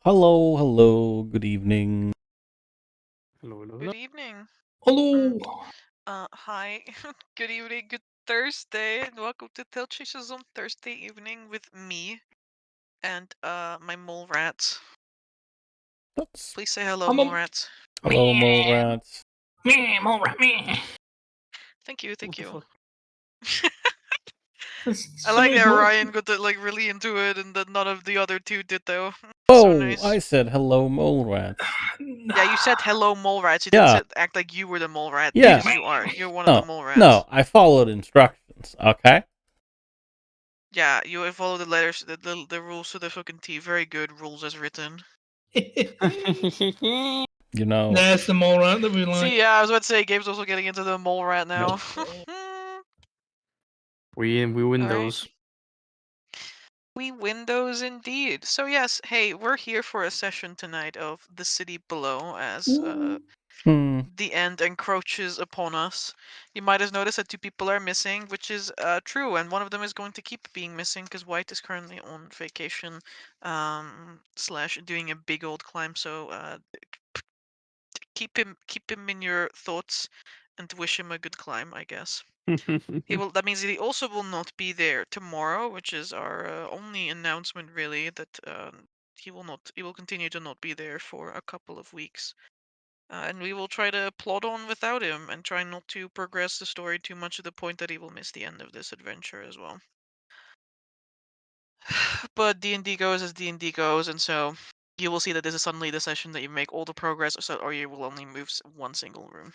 Hello, good evening. Hello. Good evening. Hello. Hi. Good evening. Good Thursday, and welcome to TaleChasers on Thursday evening with me and my mole rats. That's Please say hello, I'm mole a rats. hello, mole rats. all right, me. Thank you. What the fuck? I like that Ryan got like really into it, and that none of the other two did though. So Oh, nice. I said hello, mole rats. Yeah, you said hello, mole rats. You Yeah. didn't act like you were the mole rat. Yeah. Because you are. You're one of the mole rats. No, I followed instructions. Okay. Yeah, you follow the letters, the rules to the fucking T. Very good rules as written. You know. That's the mole rat that we like. See, yeah, I was about to say, Gabe's also getting into the mole rat now. We win All right. those. We win those indeed. So yes, hey, we're here for a session tonight of The City Below as the end encroaches upon us. You might have noticed that two people are missing, which is true, and one of them is going to keep being missing because White is currently on vacation, slash doing a big old climb. So keep him in your thoughts and wish him a good climb, I guess. He will. That means that he also will not be there tomorrow, which is our only announcement, really. That he will not. He will continue to not be there for a couple of weeks, and we will try to plod on without him and try not to progress the story too much to the point that he will miss the end of this adventure as well. But D&D goes as D&D goes, and so you will see that this is suddenly the session that you make all the progress, or you will only move one single room.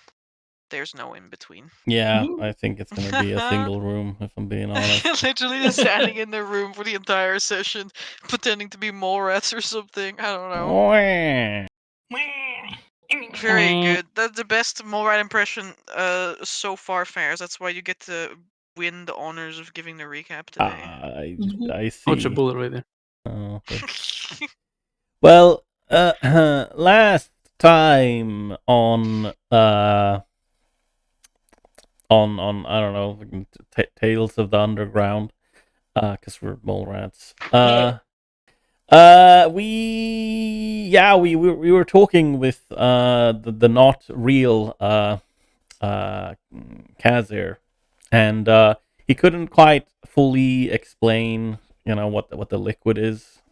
There's no in between. Yeah, I think it's gonna be a single room, if I'm being honest. Literally just standing in the room for the entire session, pretending to be mole rats or something. I don't know. Very good. That's the best mole rat impression so far, Fairs. That's why you get to win the honors of giving the recap today. I Touch a see. bullet right there. Oh, well, last time on I don't know, Tales of the Underground, because we're mole rats. We were talking with the not real Kazir, and he couldn't quite fully explain, what the liquid is,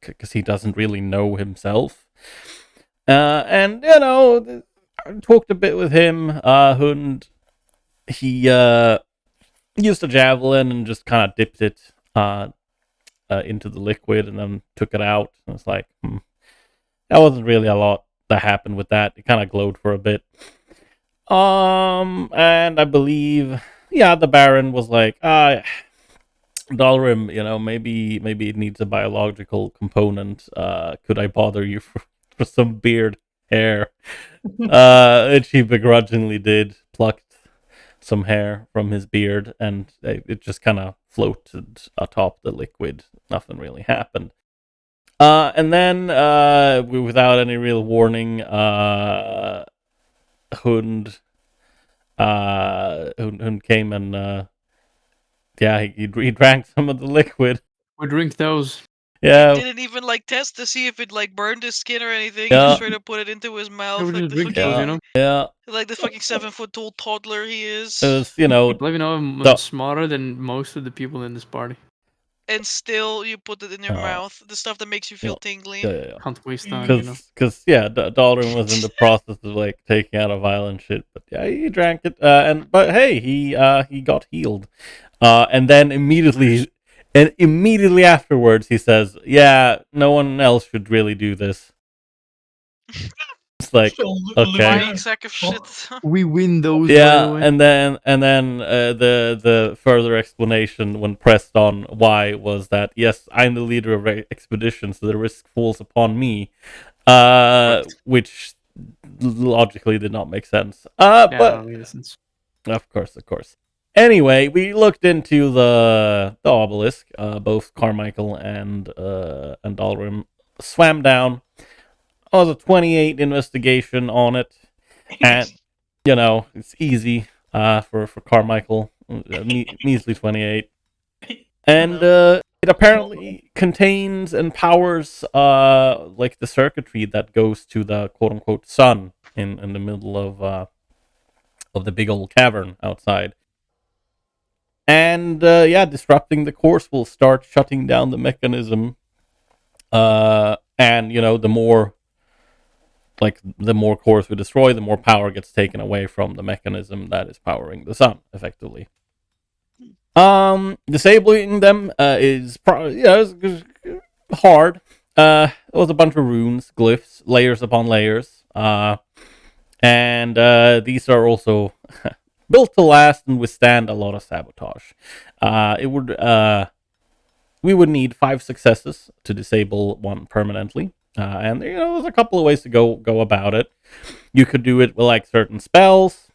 because he doesn't really know himself. And I talked a bit with him. Hund, he used a javelin and just kind of dipped it into the liquid and then took it out. And it's like, that wasn't really a lot that happened with that. It kind of glowed for a bit. And I believe, the Baron was like, Dalrim, maybe it needs a biological component. Could I bother you for some beard hair? And she begrudgingly did, plucked some hair from his beard, and it just kind of floated atop the liquid. Nothing really happened. And then, without any real warning, Hund came and he drank some of the liquid. We drink those. Yeah. He didn't even like test to see if it like burned his skin or anything. Yeah. He just straight up put it into his mouth, we like just the drink fucking those, Yeah. like the fucking 7-foot tall toddler he is. It was, I believe I'm smarter than most of the people in this party. And still, you put it in your mouth. The stuff that makes you feel tingly. Yeah. Can't waste time, Because Dalrin was in the process of like taking out a violent shit, but yeah, he drank it. But hey, he got healed. And then immediately afterwards, he says, "Yeah, no one else should really do this." It's like, okay. Lying sack of shit. We win those. Yeah, by the way. and then the further explanation when pressed on why was that, yes, I'm the leader of expedition, so the risk falls upon me, which logically did not make sense. But of course. Anyway, we looked into the obelisk. Both Carmichael and Dalrim swam down. It was a 28 investigation on it, and it's easy for Carmichael, measly 28, and It apparently contains and powers like the circuitry that goes to the quote unquote sun in the middle of the big old cavern outside. And yeah, disrupting the course will start shutting down the mechanism. And the more cores we destroy, the more power gets taken away from the mechanism that is powering the sun, effectively. Disabling them is probably it's hard. It was a bunch of runes, glyphs, layers upon layers. And these are also built to last and withstand a lot of sabotage. We would need 5 successes to disable one permanently. And there's a couple of ways to go about it. You could do it with like certain spells,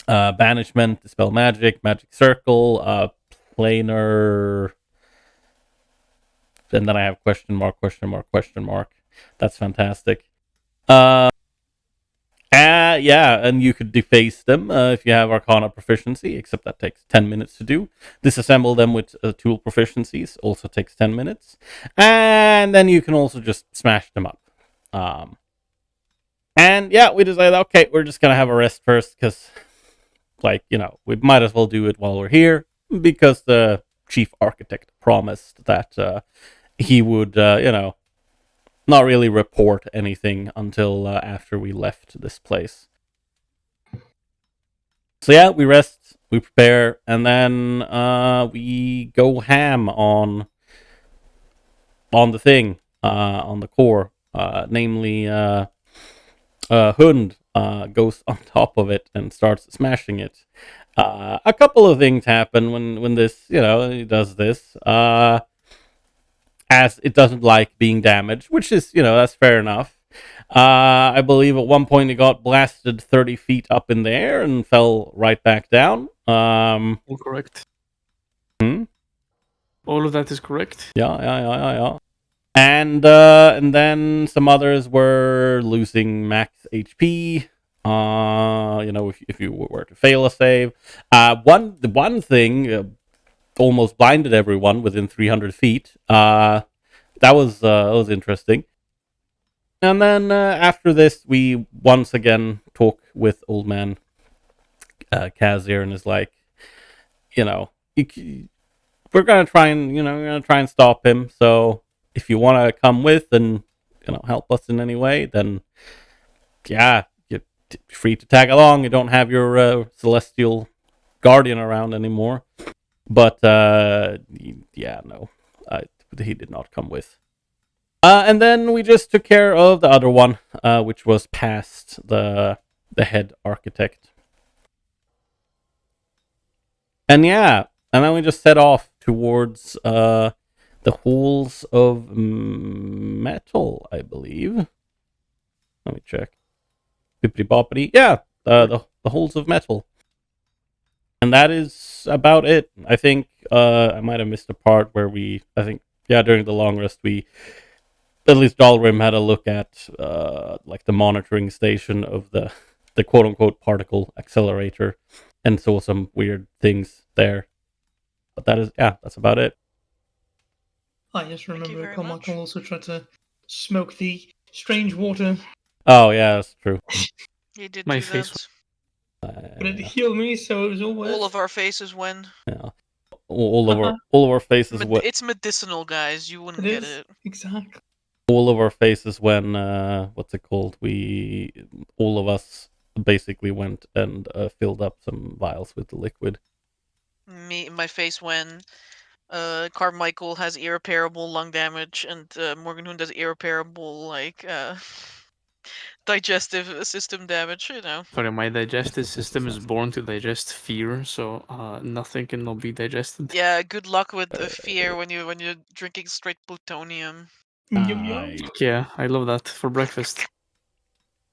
banishment, dispel magic, magic circle, planar. And then I have question mark, question mark, question mark. That's fantastic. Yeah, and you could deface them if you have Arkhona proficiency, except that takes 10 minutes to do. Disassemble them with tool proficiencies, also takes 10 minutes. And then you can also just smash them up. And yeah, we decided, okay, we're just going to have a rest first, because, we might as well do it while we're here, because the chief architect promised that he would, not really report anything until after we left this place. So yeah, we rest, we prepare, and then we go ham on the thing, on the core. Namely, Hund goes on top of it and starts smashing it. A couple of things happen when this, he does this. As it doesn't like being damaged, which is, that's fair enough. I believe at one point it got blasted 30 feet up in the air and fell right back down. All correct. All of that is correct. Yeah. And then some others were losing max HP. If you were to fail a save. The one thing almost blinded everyone within 300 feet. That was interesting. And then after this, we once again talk with old man Kazir, and is like, we're gonna try and stop him. So if you want to come with and help us in any way, then yeah, you're free to tag along. You don't have your celestial guardian around anymore. But yeah, no, he did not come with. And then we just took care of the other one, which was past the head architect. And yeah, and then we just set off towards the halls of metal, I believe. Let me check. Bippity boppity. Yeah, the halls of metal. And that is about it. I think I might have missed a part where during the long rest, at least Dalrim had a look at the monitoring station of the quote unquote particle accelerator and saw some weird things there. But that's about it. I just remember Carmichael also tried to smoke the strange water. Oh yeah, that's true. He did My do face that. But it healed me, so it was all worth. All of our faces win. Yeah. All of our faces. It's medicinal, guys. You wouldn't get it. Exactly. All of our faces when what's it called? All of us basically went and filled up some vials with the liquid. My face when Carmichael has irreparable lung damage and Morgen Hund has irreparable digestive system damage. Sorry, my digestive system is born to digest fear, so nothing cannot be digested. Yeah, good luck with fear when you're drinking straight plutonium. Yeah, I love that for breakfast.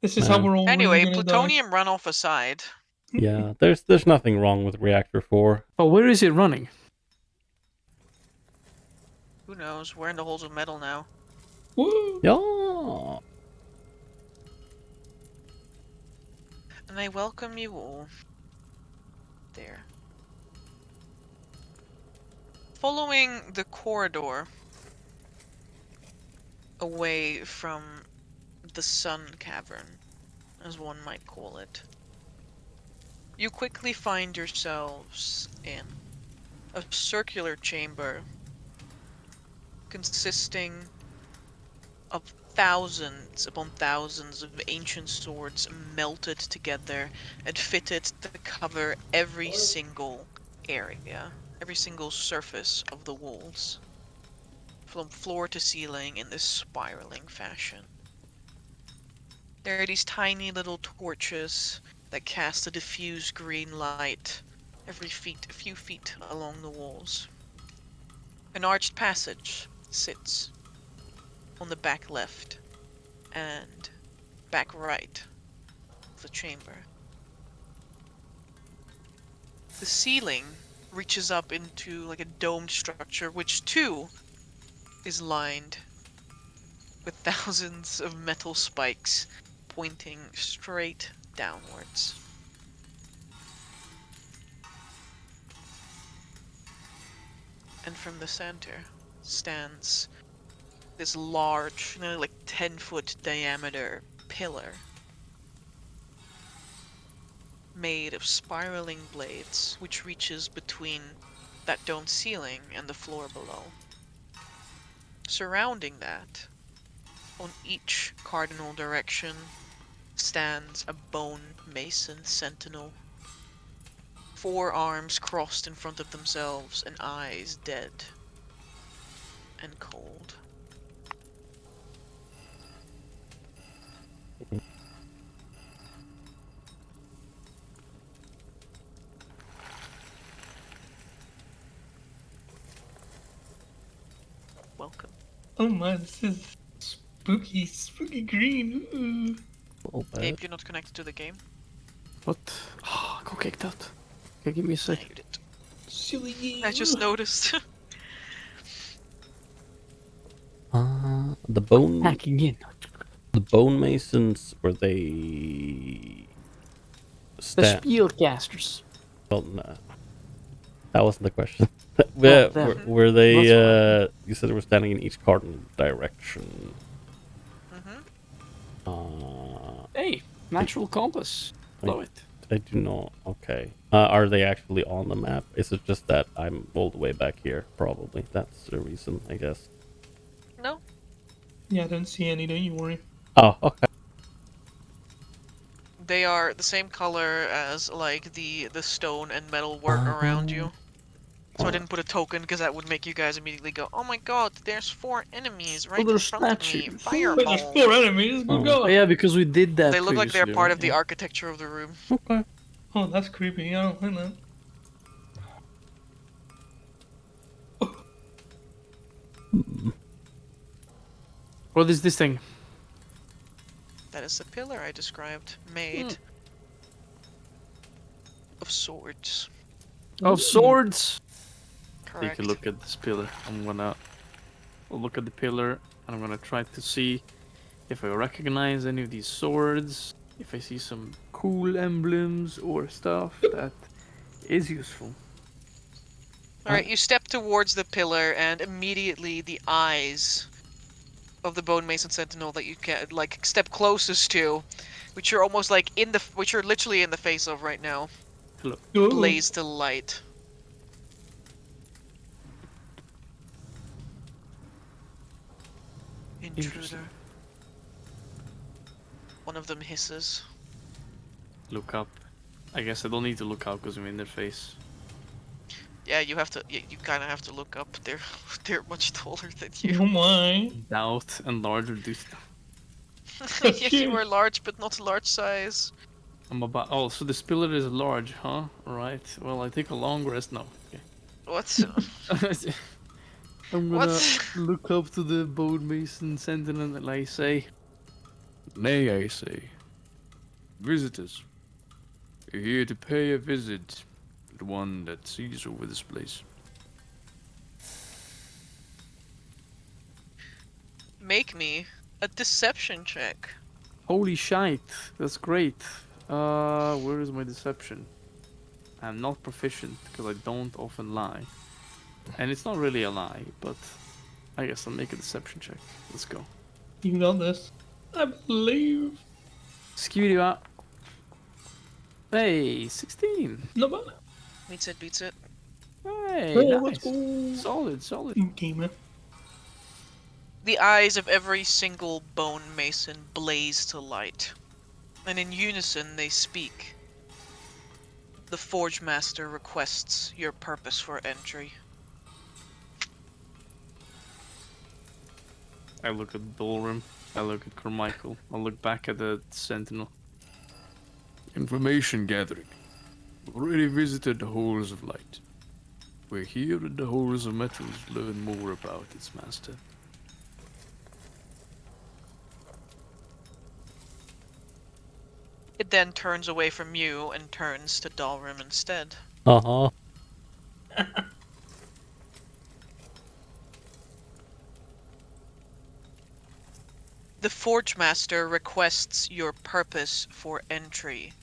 This is how we're all Anyway, plutonium runoff aside. Yeah, there's nothing wrong with reactor 4. Oh, where is it running? Who knows? We're in the halls of metal now. Woo! Yeah. And I welcome you all. There. Following the corridor away from the Sun Cavern, as one might call it, you quickly find yourselves in a circular chamber consisting of thousands upon thousands of ancient swords melted together and fitted to cover every single area, every single surface of the walls, from floor to ceiling in this spiraling fashion. There are these tiny little torches that cast a diffuse green light a few feet along the walls. An arched passage sits on the back left and back right of the chamber. The ceiling reaches up into like a domed structure, which too is lined with thousands of metal spikes pointing straight downwards. And from the center stands this large, like 10-foot diameter pillar made of spiraling blades, which reaches between that domed ceiling and the floor below. Surrounding that, on each cardinal direction, stands a bone mason sentinel. 4 arms crossed in front of themselves and eyes dead and cold. Welcome. Oh my, this is spooky green. Ooh. Oh, Abe, you're not connected to the game? What? Oh, got kicked out. Okay, give me a Yeah, sec. you did. Silly game. I just noticed. The bone. Hacking in. The bone masons, were they? The Spielcasters. Well, no, that wasn't the question. them. Were they? That's You said they were standing in each cardinal direction. Hey, natural compass. Blow it. I do not. Okay. Are they actually on the map? Is it just that I'm all the way back here? Probably. That's the reason, I guess. No? Yeah, I don't see any, don't you worry. Oh, okay. They are the same color as like the stone and metal work around you. So I didn't put a token because that would make you guys immediately go, "Oh my god, there's 4 enemies right in there's front of me! statues. Wait, Fireball!" there's 4 enemies. Good Oh. Oh, god. yeah, because we did that. They look like they're previously, part right? of the Yeah. architecture of the room. Okay. Oh, that's creepy. I don't like that. What is this thing? That is the pillar I described, made of swords. Of swords. Correct. Take a look at this pillar. I'm gonna look at the pillar and I'm gonna try to see if I recognize any of these swords, if I see some cool emblems or stuff that is useful. Alright, you step towards the pillar and immediately the eyes of the Bone Mason Sentinel that you can like step closest to, which you're almost like which you're literally in the face of right now, Ooh. blaze to light. Intruder. Interesting. One of them hisses. Look up. I guess I don't need to look up because I'm in their face. Yeah, you have to. You kind of have to look up. They're much taller than you. Oh my. Doubt and larger dude. Yeah, you are large, but not large size. I'm about. Oh, so this pillar is large, huh? Right. Well, I take a long rest now. Okay. What? I'm gonna What? look up to the Bone Mason Sentinel and I say, "Nay, I say, visitors, you're here to pay a visit, the one that sees over this place." Make me a deception check. Holy shite, that's great. Where is my deception? I'm not proficient because I don't often lie. And it's not really a lie, but I guess I'll make a deception check. Let's go. You got this. I believe. Skewed you out. Hey, 16. Not bad. Beats it, beats it. Hey, Oh, let's nice. go. Solid, solid. Gamer. The eyes of every single bone mason blaze to light, and in unison they speak. The Forge Master requests your purpose for entry. I look at Dolrim. I look at Carmichael. I look back at the Sentinel. Information gathering. We've already visited the Halls of Light. We're here in the Halls of Metals to learn more about its master. It then turns away from you and turns to Dalrim instead. Uh-huh. The Forge Master requests your purpose for entry.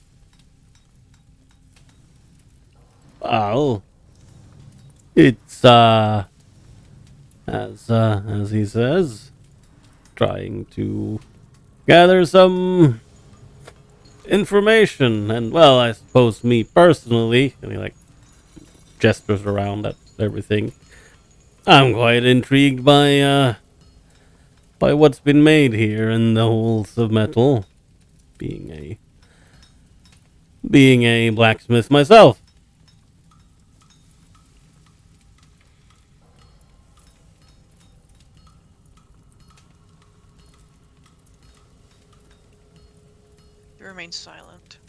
Well, it's, as he says, trying to gather some information, and, well, I suppose me personally, and he, like, gestures around at everything, I'm quite intrigued by what's been made here in the Halls of Metal, being a blacksmith myself. He remains silent.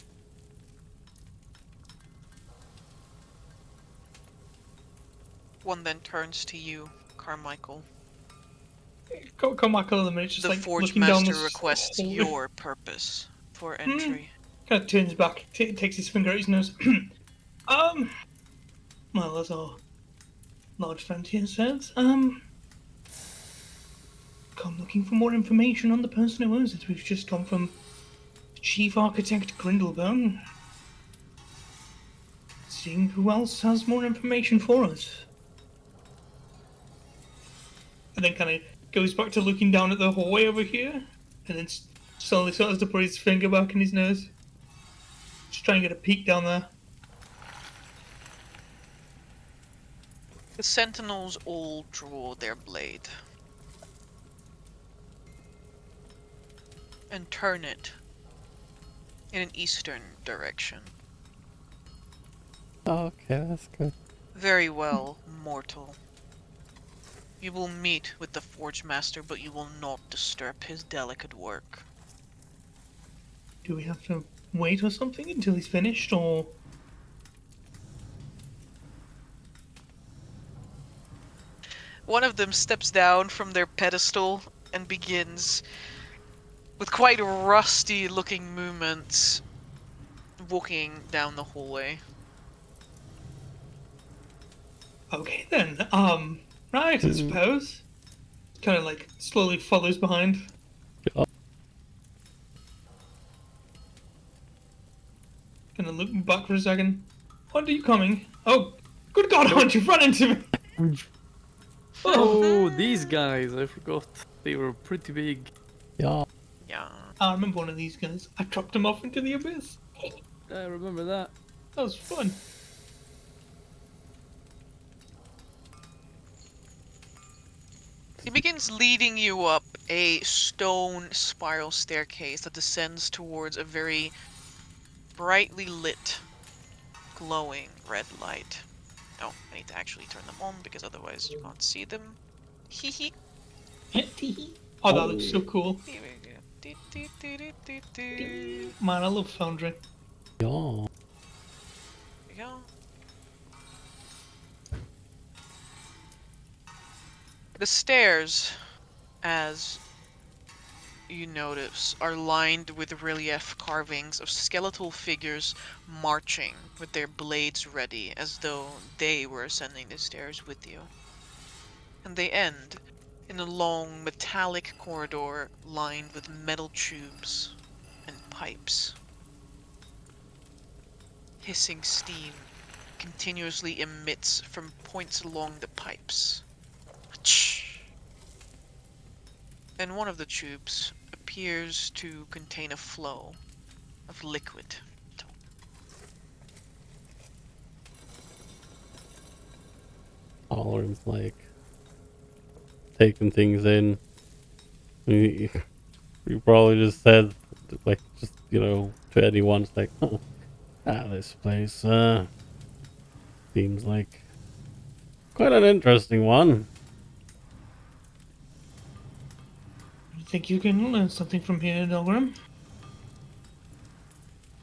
One then turns to you, Carmichael. Come back a little minute, just The like Forge looking down Master this requests hallway. your purpose for entry. Kind of turns back, takes his finger at his nose. Well, as our large friend here says, come looking for more information on the person who owns it. We've just come from Chief Architect Grindelbone. Seeing who else has more information for us. And then kind of goes back to looking down at the hallway over here, and then slowly starts to put his finger back in his nose. Just try and get a peek down there. The sentinels all draw their blade and turn it in an eastern direction. Okay, that's good. Very well, mortal. You will meet with the Forge Master, but you will not disturb his delicate work. Do we have to wait or something until he's finished, or...? One of them steps down from their pedestal and begins, with quite rusty looking movements, walking down the hallway. Okay then, right, I suppose. Kind of like slowly follows behind. Yeah. Kind of looking back for a second. When are you coming? Oh, good God, Hund, you've run into me! Oh, these guys, I forgot. They were pretty big. Yeah. Yeah. I remember one of these guys. I dropped him off into the abyss. I remember that. That was fun. He begins leading you up a stone spiral staircase that descends towards a very brightly lit, glowing red light. Oh, I need to actually turn them on because otherwise you can't see them. Hee hee. Oh, that looks so cool. Here we go. Do, do, do, do, do, do. Man, I love Foundry. Yeah. Here we go. The stairs, as you notice, are lined with relief carvings of skeletal figures marching with their blades ready, as though they were ascending the stairs with you. And they end in a long metallic corridor lined with metal tubes and pipes. Hissing steam continuously emits from points along the pipes. And one of the tubes appears to contain a flow of liquid. Tolerance, like taking things in. You probably just said, like, just to anyone, it's like, oh, this place seems like quite an interesting one. You think you can learn something from here, Dolgrim?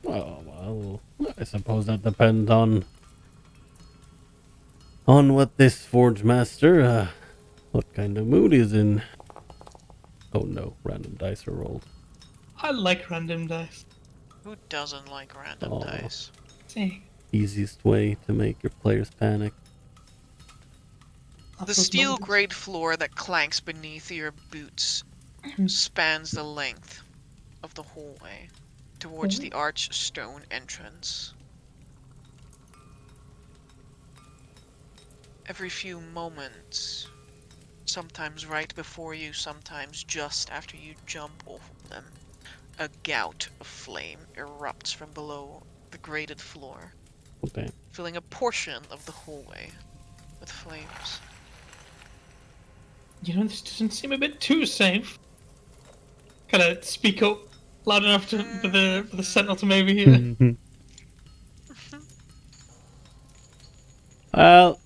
Well, I suppose that depends on what this forge master, what kind of mood he's in. Oh no, random dice are rolled. I like random dice. Who doesn't like random Aw. dice? See, Easiest way to make your players panic. The steel grate floor that clanks beneath your boots spans the length of the hallway towards the arched stone entrance. Every few moments, sometimes right before you, sometimes just after you jump off of them, a gout of flame erupts from below the grated floor, Okay. filling a portion of the hallway with flames. This doesn't seem a bit too safe. Kind of speak up loud enough for the sentinel to maybe hear. Well,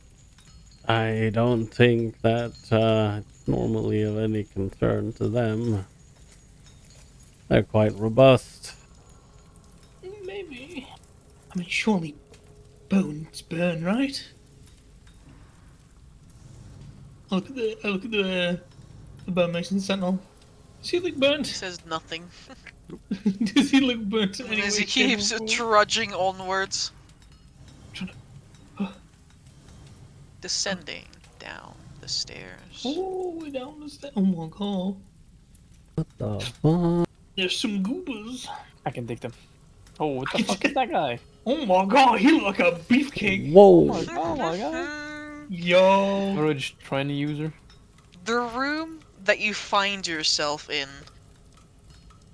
I don't think that it's normally of any concern to them. They're quite robust. Maybe. I mean, surely bones burn, right? I look at the bone mason sentinel. Does he look He burnt? says nothing Does he look burnt in any as way, he shape, or keeps form? trudging onwards, Trying descending down the stairs. Oh, we're down the stairs. Oh my god. What the fuck? There's some goobers. I can take them. Oh, what the fuck is that guy? Oh my god, he look like a beefcake. Oh my Whoa! god, oh my god. Yo. What are we just trying to use her? The room that you find yourself in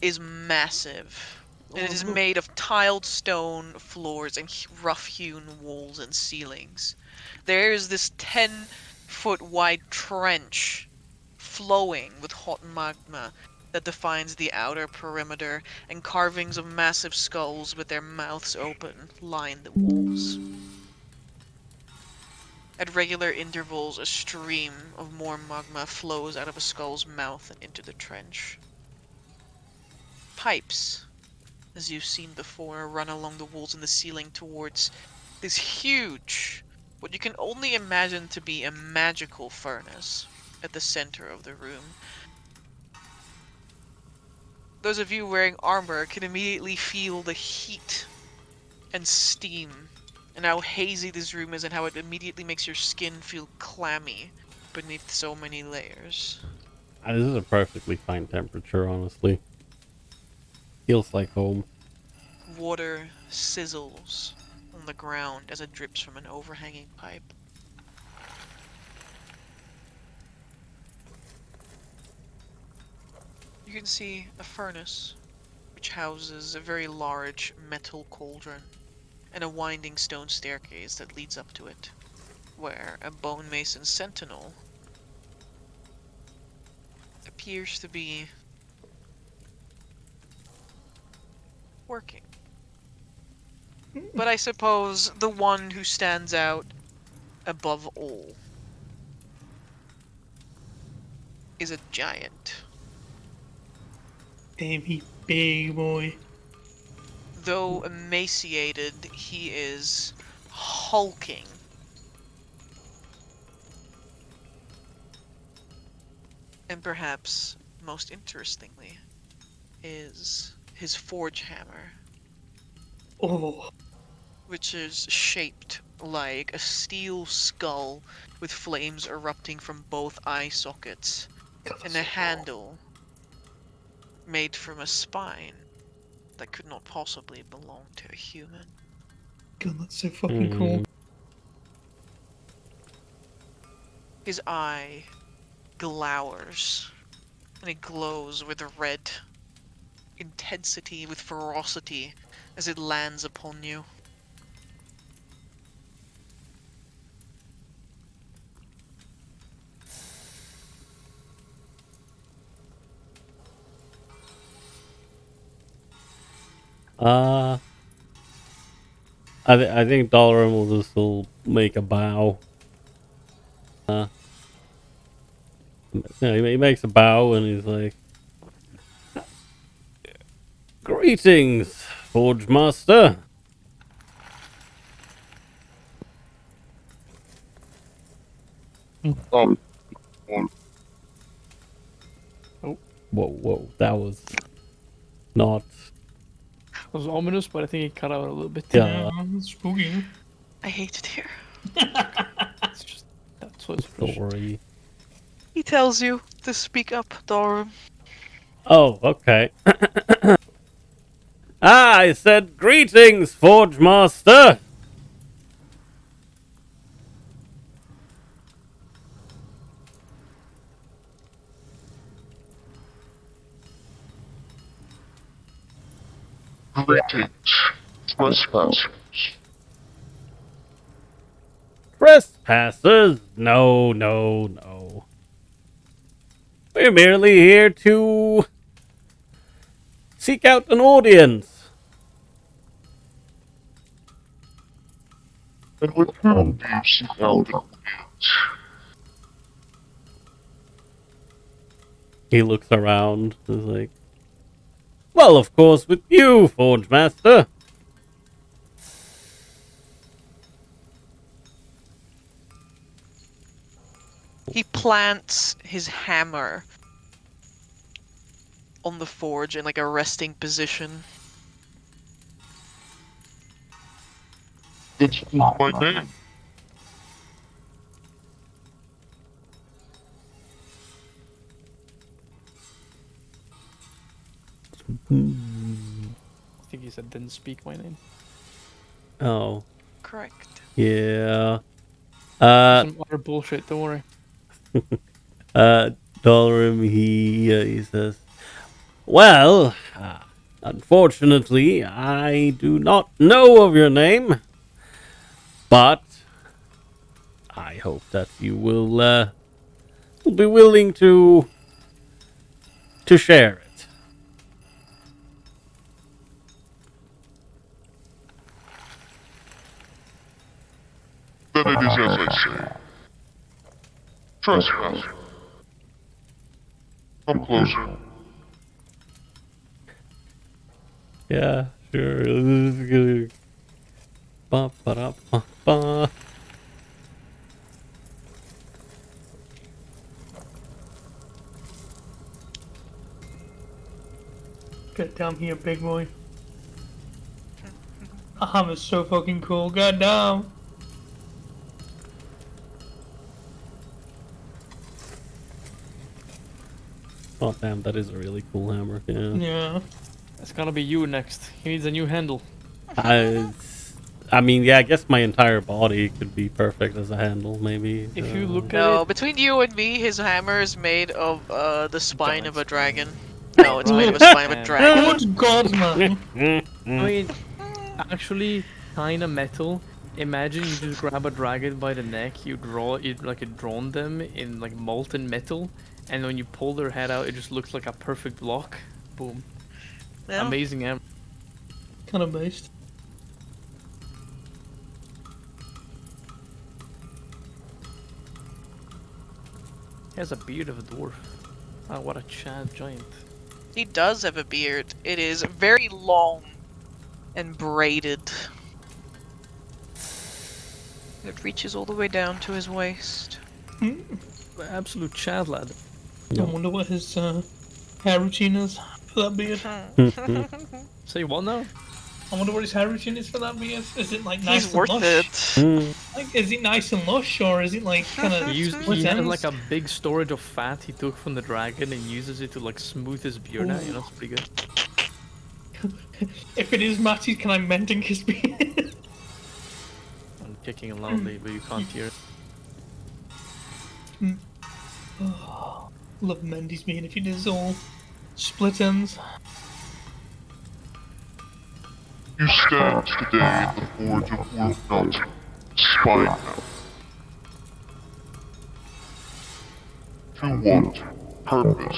is massive. And it is made of tiled stone floors and rough-hewn walls and ceilings. There is this 10-foot wide trench flowing with hot magma that defines the outer perimeter, and carvings of massive skulls with their mouths open line the walls. At regular intervals, a stream of more magma flows out of a skull's mouth and into the trench. Pipes, as you've seen before, run along the walls and the ceiling towards this huge, what you can only imagine to be a magical furnace at the center of the room. Those of you wearing armor can immediately feel the heat and steam, and how hazy this room is, and how it immediately makes your skin feel clammy beneath so many layers. This is a perfectly fine temperature, honestly. Feels like home. Water sizzles on the ground as it drips from an overhanging pipe. You can see a furnace, which houses a very large metal cauldron, and a winding stone staircase that leads up to it, where a bone mason sentinel appears to be working. But I suppose the one who stands out above all is a giant. Damn, he big boy. Though emaciated, he is hulking. And perhaps, most interestingly, is his forge hammer, Oh. which is shaped like a steel skull with flames erupting from both eye sockets, and a handle made from a spine that could not possibly belong to a human. God, that's so fucking cool. His eye glowers, and it glows with red intensity, with ferocity, as it lands upon you. I think Dalaran will just make a bow. Yeah, he makes a bow and he's like, "Greetings, Forge Master." Oh, Whoa, that was not. It was ominous, but I think it cut out a little bit. Yeah, It's spooky. I hate it here. It's just that's what's sorry. He tells you to speak up, Dalrim. Oh, okay. I said greetings, Forge Master. greetings, trespassers. Trespassers? No. We're merely here to seek out an audience. And with whom do you seek out audience? He looks around. He's like, well, of course, with you, Forge Master. He plants his hammer on the forge in like a resting position. Then speak my name. I think he said, "Didn't speak my name." Oh, Correct. yeah. Some other bullshit. Don't worry. Dalrim, he says, well, unfortunately, I do not know of your name, but I hope that you will be willing to share it. Then it is as I say. Trespasser. Come closer. Yeah, sure. This is gonna... Ba, ba, da, ba, ba. Get down here, big boy. A hammer's so fucking cool. God damn. Oh, damn, that is a really cool hammer. Yeah. Yeah. It's gonna be you next. He needs a new handle. I mean, yeah, I guess my entire body could be perfect as a handle, maybe. If you look at No, it, between you and me, his hammer is made of the spine of a dragon. No, it's made of a spine of a dragon. Good God, man. I mean, actually, kinda metal. Imagine you just grab a dragon by the neck, you drawn them in like molten metal, and when you pull their head out, it just looks like a perfect block. Boom. Yeah. Amazing hammer. Kind of based. He has a beard of a dwarf. Oh, what a Chad giant. He does have a beard. It is very long and braided. It reaches all the way down to his waist. Absolute Chad lad. I wonder what his hair routine is for that beard. Say what now? I wonder what his hair routine is for that beard. Is it like nice He's and worth lush? it. Like, is it nice and lush, or is it like kind of? He has like a big storage of fat he took from the dragon and uses it to like smooth his beard out. You know, it's pretty good. If it is Matty, can I mending his beard? I'm kicking loudly, but you can't hear it. Oh, love Mendy's mean if he does all split ends. You stand today in the forge of Morgen's spine. To what purpose?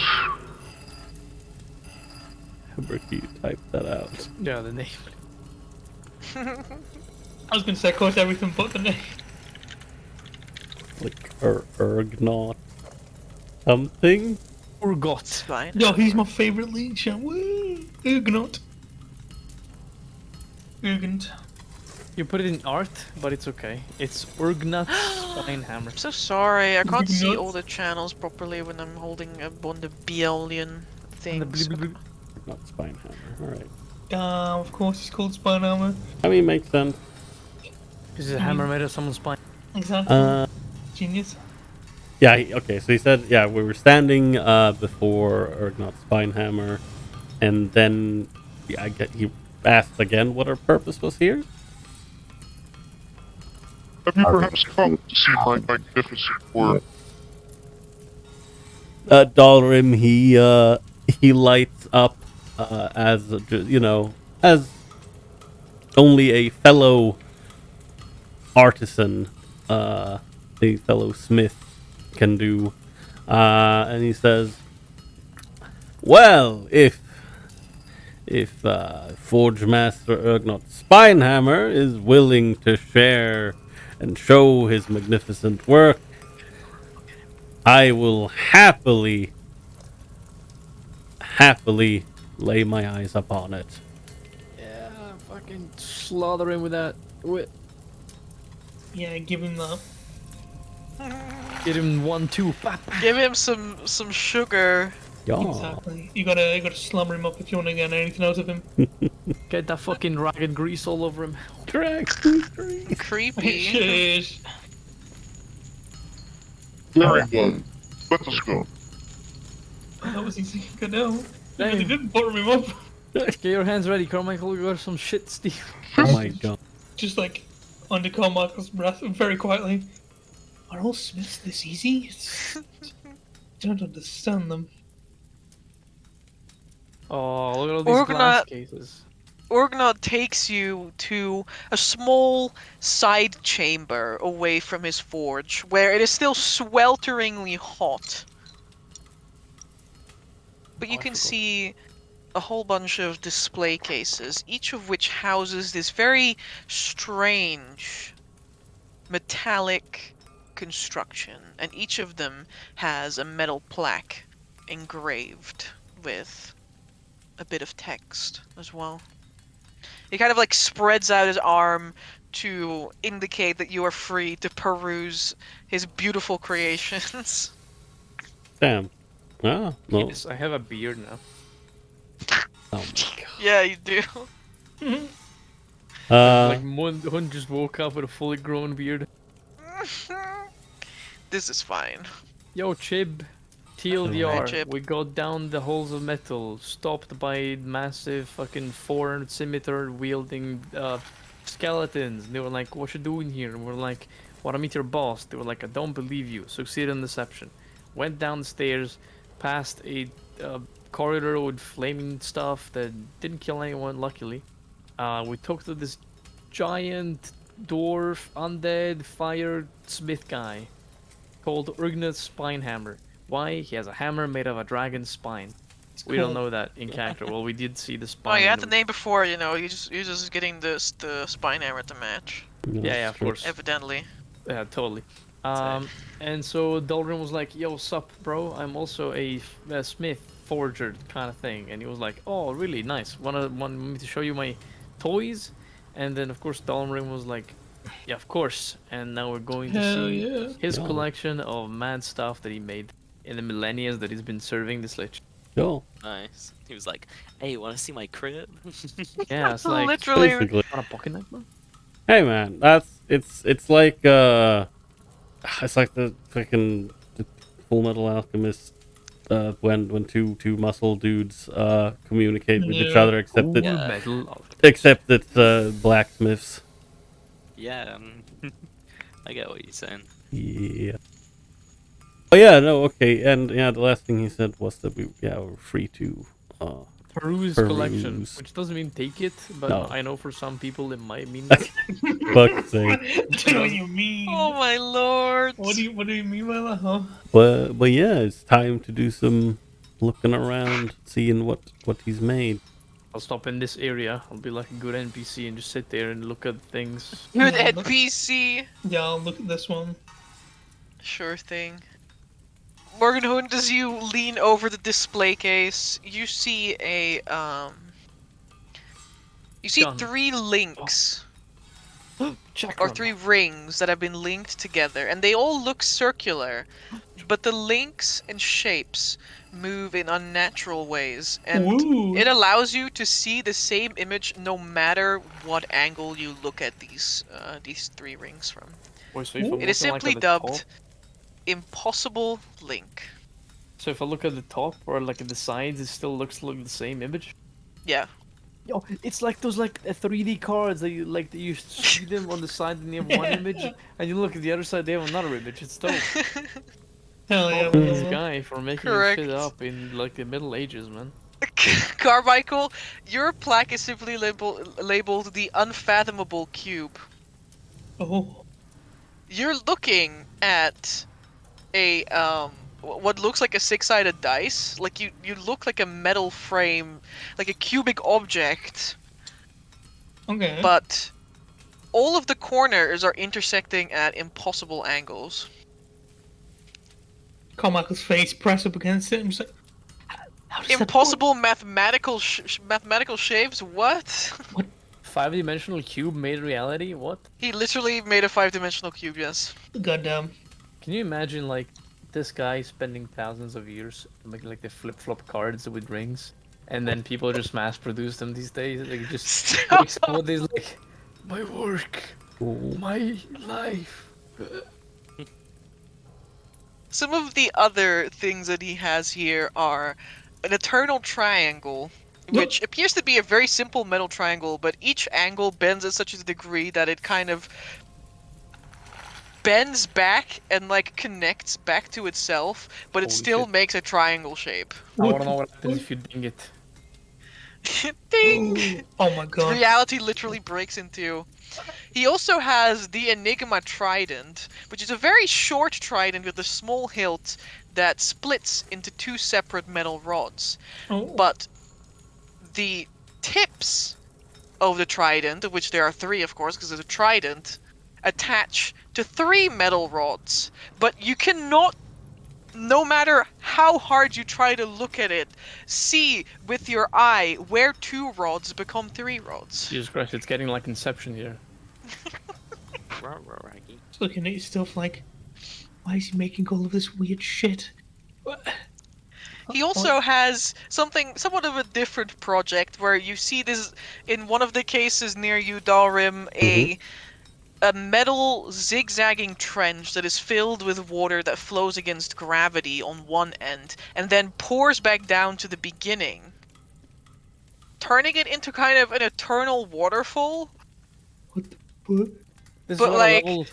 How you type that out? Yeah, the name. I was going to say, of course, everything but the name. Like Ergnot something? Urgot. Fine. No, he's my favourite lead champ. Woo! Ugnot. Ugent. You put it in art, but it's okay. It's Urgnat Spinehammer. I'm so sorry. I can't see Nuts. all the channels properly when I'm holding one of the Bielian And the things. Not Spinehammer. Alright. Of course, it's called Spine Armor. I mean, makes sense. Is it a hammer made of someone's spine? Exactly. Genius. Yeah, okay, so he said, yeah, we were standing before Ergnot Spinehammer, and then he asked again what our purpose was here. Have you perhaps come to see my magnificent work? Dalrim, he lights up as, as only a fellow artisan, a fellow smith can do. And he says, well, if Forge Master Ergnot Spinehammer is willing to share and show his magnificent work, I will happily lay my eyes upon it. Yeah, fucking slaughter him with that. Yeah, give him that. Get him 1-2. Give him some sugar. Yeah. Exactly. You gotta slumber him up if you want to get anything out of him. Get that fucking ragged grease all over him. Creepy. Shit. Very well. Let us go. That was easy. Good now. Damn. They didn't butter him up. Get your hands ready, Carmichael. You got some shit, Steve. Oh my god. Just like under Carmichael's breath, very quietly. Are all Smiths this easy? Don't understand them. Oh, look at all these glass Orgnat- cases. Orgnot takes you to a small side chamber away from his forge, where it is still swelteringly hot. But you can see a whole bunch of display cases, each of which houses this very strange metallic construction, and each of them has a metal plaque engraved with a bit of text as well. He kind of like spreads out his arm to indicate that you are free to peruse his beautiful creations. Damn. Ah, no. Yes, I have a beard now. Oh my god. Yeah, you do. Like Hund just woke up with a fully grown beard. This is fine. Yo, Chib. Hey, TLDR. Chib. We got down the halls of metal, stopped by massive fucking 400 scimitar wielding skeletons. And they were like, what you doing here? And we're like, wanna meet your boss. They were like, I don't believe you. Succeeded in deception. Went down the stairs, past a corridor with flaming stuff that didn't kill anyone, luckily. We talked to this giant dwarf, undead, fire smith guy called Urgnat Spinehammer. Why? He has a hammer made of a dragon's spine. We don't know that in character. Well, we did see the Oh, spine. you had the name before, you know. You're just getting the spine hammer to match. Yeah, of course. Evidently. Yeah, totally. And so Dalrin was like, "Yo, sup, bro? I'm also a smith, forger kind of thing." And he was like, "Oh, really nice. Want me to show you my toys?" And then of course Dalrin was like, "Yeah, of course." And now we're going to Hell see yeah. his Yeah. collection of mad stuff that he made in the millennia that he's been serving this lich. Yo. Nice. He was like, "Hey, wanna see my crib?" Yeah, it's like Literally. Basically. on a pocket knife, bro. Hey man, it's like it's like the fucking Full Metal Alchemist when two muscle dudes communicate with each Yeah. other, except that Yeah. Metal. except it's blacksmiths. Yeah, I get what you're saying. Yeah. What are you doing? What? What are you doing? Yeah. What are you doing? Yeah. Oh yeah, no, okay, and yeah, the last thing he said was that we're free to Peruse collection, peruse. which doesn't mean take it, but No. I know for some people it might mean that. Fuck's sake. I don't know what you mean. Oh my lord. What do you mean by that, huh? But yeah, it's time to do some looking around, seeing what he's made. I'll stop in this area. I'll be like a good NPC and just sit there and look at things. Good Yeah, look- NPC. Yeah, I'll look at this one. Sure thing. Morgen Hund, as you lean over the display case, you see you see Gun. 3 links. Check Or 3 rings that have been linked together, and they all look circular, but the links and shapes move in unnatural ways, and Ooh. it allows you to see the same image no matter what angle you look at these 3 rings from. Wait, so if I'm It is looking, like, simply at the top- dubbed Impossible Link. So if I look at the top or like at the sides, it still looks like the same image. Yeah. Yo, it's like those 3D cards that you see them on the side and they have one image, and you look at the other side, they have another image. It's dope. Hell yeah, Fuck this well, guy for making Correct. shit up in like the Middle Ages, man. Carmichael, your plaque is simply labeled the Unfathomable Cube. Oh, You're looking at a what looks like a 6-sided dice. Like you look like a metal frame, like a cubic object, okay. but all of the corners are intersecting at impossible angles. Carmichael's face pressed up against it. I'm just like, how does that Impossible mathematical mathematical shapes? What? 5-dimensional cube made reality? What? He literally made a 5-dimensional cube. Yes. work? Goddamn. Can you imagine like this guy spending thousands of years making like the flip-flop cards with rings, and then people just mass-produce them these days? Like just like somebody's like, my work, my life. Some of the other things that he has here are an eternal triangle, which appears to be a very simple metal triangle, but each angle bends at such a degree that it kind of bends back and like connects back to itself, but it Holy still shit. makes a triangle shape. I wanna know what happens if you ding it. Ding! Oh my god. Reality literally breaks in two. He also has the Enigma Trident, which is a very short trident with a small hilt that splits into 2 separate metal rods. Oh. But the tips of the trident, of which there are 3 of course, because it's a trident, attach to 3 metal rods. But you cannot, no matter how hard you try to look at it, see with your eye where 2 rods become 3 rods. Jesus Christ, it's getting like Inception here. Raggy. Just looking at your stuff like, why is he making all of this weird shit? He also has something, somewhat of a different project, where you see this in one of the cases near you, Dalrim, a metal zigzagging trench that is filled with water that flows against gravity on one end, and then pours back down to the beginning, turning it into kind of an eternal waterfall. What the fuck? This But, is what like- a level.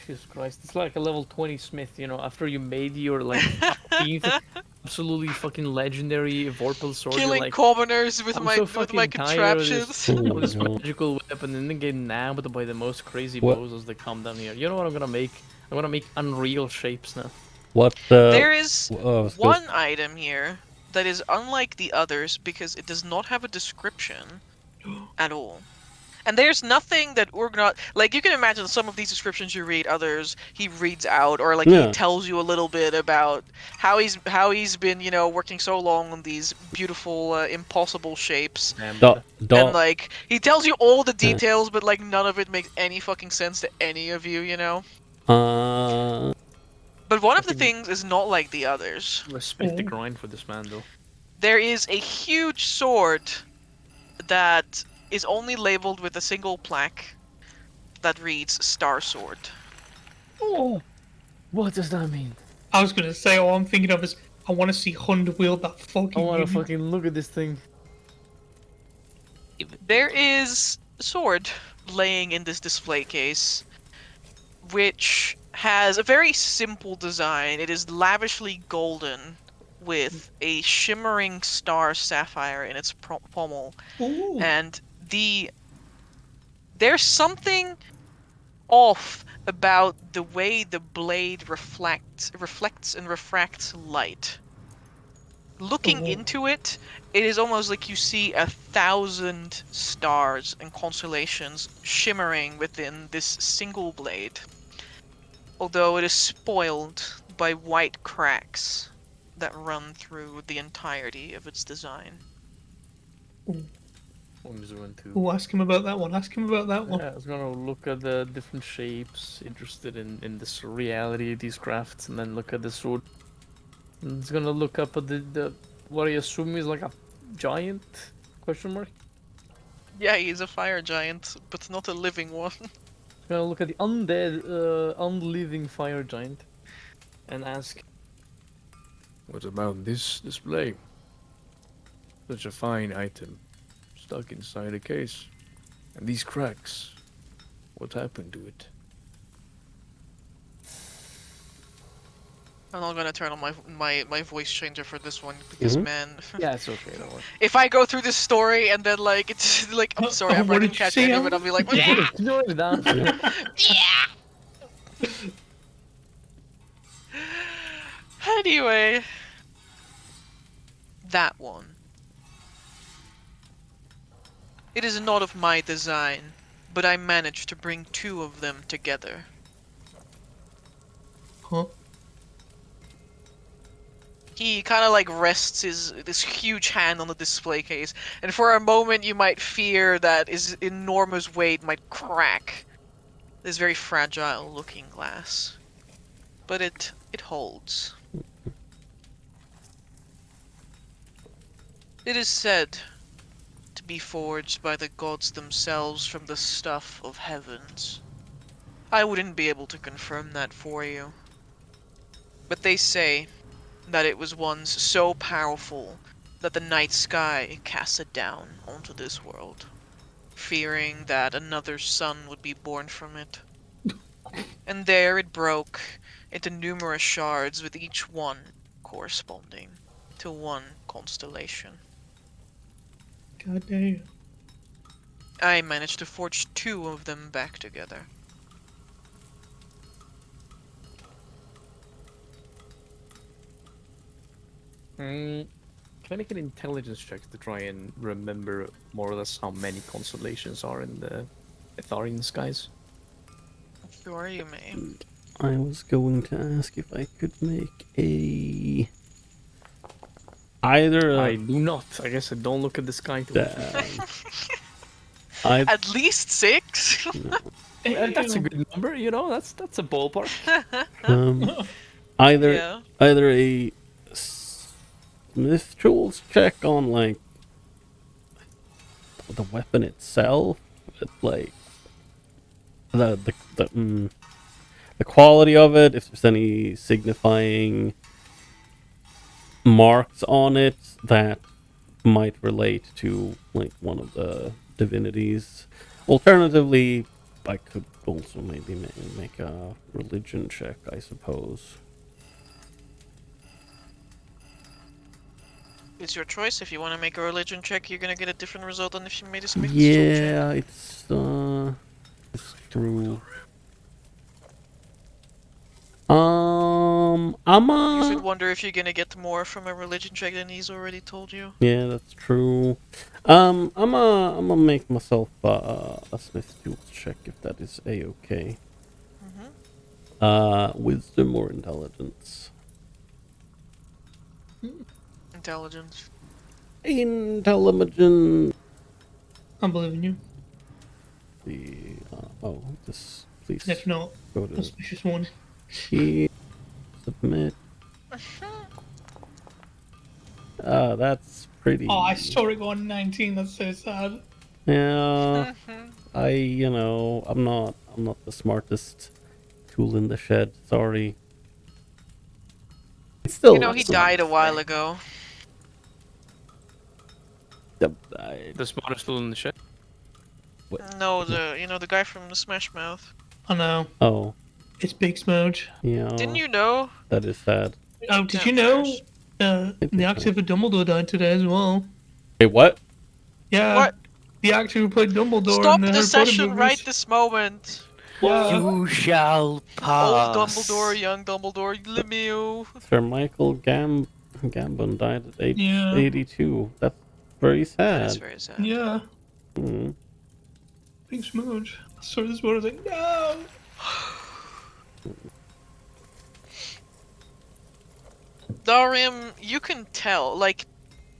Jesus Christ, it's like a level 20 Smith, you know, after you made your like 15th absolutely fucking legendary Vorpal sword. You're Killing like, commoners with I'm my so with fucking my tired of this, contraptions. of this Oh, no. magical weapon, and then get nabbed by the most crazy What? bows as they come down here. You know what I'm gonna make? I'm gonna make unreal shapes now. What? There is still- one item here that is unlike the others because it does not have a description at all. And there's nothing that Urgnot, like you can imagine some of these descriptions you read, others he reads out, or like Yeah. he tells you a little bit about how he's been, you know, working so long on these beautiful, impossible shapes. Damn, Da- da- And like he tells you all the details, but like none of it makes any fucking sense to any of you, you know. But one of the things is not like the others. respect the grind for this man, though. There is a huge sword that is only labeled with a single plaque that reads Star Sword. Oh, what does that mean? I was gonna say, all I'm thinking of is, I want to see Hund wield that fucking. I wanna unit. fucking look at this thing. There is a sword laying in this display case, which has a very simple design. It is lavishly golden with a shimmering star sapphire in its pommel. Ooh. And there's something off about the way the blade reflects and refracts light. Looking Oh. into it, it is almost like you see 1,000 stars and constellations shimmering within this single blade. Although it is spoiled by white cracks that run through the entirety of its design. I'm just going to. Ooh, ask him about that one. Ask him about that one. Yeah, I was gonna look at the different shapes, interested in the surreality of these crafts, and then look at the sword. And it's gonna look up at the what I assume is like a giant question mark. Yeah, he's a fire giant, but not a living one. Gonna look at the undead, unliving fire giant, and ask, "What about this display? Such a fine item, stuck inside a case, and these cracks. What happened to it?" I'm not gonna turn on my voice changer for this one because man, Yeah, it's okay. Don't worry. if I go through this story and then like it's like I'm sorry, I'm What not did gonna you catch say, any of Alan? it. I'll be like, No, it down. anyway, that one. It is not of my design, but I managed to bring two of them together. Huh? He kind of like rests this huge hand on the display case, and for a moment you might fear that his enormous weight might crack this very fragile looking glass. But it holds. It is said to be forged by the gods themselves from the stuff of heavens. I wouldn't be able to confirm that for you. But they say that it was once so powerful that the night sky cast it down onto this world, fearing that another sun would be born from it. And there it broke into numerous shards, with each one corresponding to one constellation. God damn. I managed to forge two of them back together. Can I make an intelligence check to try and remember more or less how many constellations are in the Etharian skies? Sure, you may. I was going to ask if I could make a either I a do not. I guess I don't look at the sky too often. At least 6? That's a good number, you know. That's a ballpark. either Yeah. either a Smith tools check on like the weapon itself, like the quality of it, if there's any signifying marks on it that might relate to like one of the divinities. Alternatively, I could also maybe make a religion check, I suppose. It's your choice. If you want to make a religion check, you're gonna get a different result than if you made a Smith's tool check. Yeah, it's true. You should wonder if you're gonna get more from a religion check than he's already told you. Yeah, that's true. I'm gonna make myself a Smith tools check if that is a-okay. Wisdom or intelligence? Intelligence. Intelligence. I'm believing you. This please If not, go to auspicious one. key, submit. That's pretty. Oh, I saw it go on 19. That's so sad. Yeah, I'm not the smartest tool in the shed. Sorry. It's still. He died a while ago. The smartest tool in the shed. No, the guy from the Smash Mouth. I know. Oh, It's Big Smudge. Yeah. Didn't you know? That is sad. Oh, did Damn you know? trash. The actor for Dumbledore died today as well. Hey, what? Yeah, What? the actor who played Dumbledore in Stop the the Harry Potter session movies. right this moment. Yeah. You shall Old pass. Dumbledore, young Dumbledore, Lemieux. Sir Michael Gambon died at age Yeah. 82. That's very That is sad. very sad. Yeah. Hmm. Big Smudge. So this one I was like, no. Darim, you can tell, like,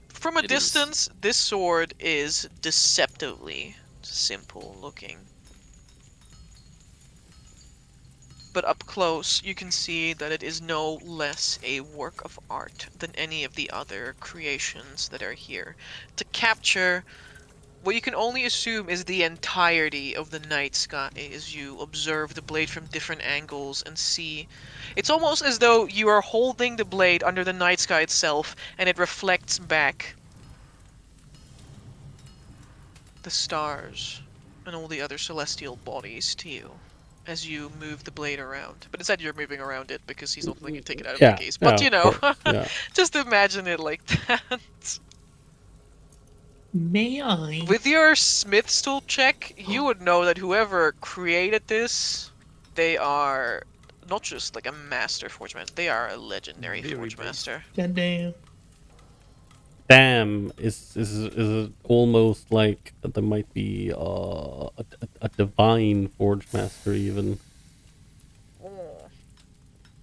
from a It is. distance, this sword is deceptively simple looking. But up close, you can see that it is no less a work of art than any of the other creations that are here. To capture what you can only assume is the entirety of the night sky as you observe the blade from different angles and see. It's almost as though you are holding the blade under the night sky itself and it reflects back the stars and all the other celestial bodies to you as you move the blade around. But instead you're moving around it because he's not letting you take it out of Yeah, the case. But yeah, you of know, course, yeah. just imagine it like that. May I? With your Smith's tool check, you would know that whoever created this, they are not just like a master forge master, they are a legendary Very forge big. master. Goddamn. Damn, is it almost like there might be a divine forge master even?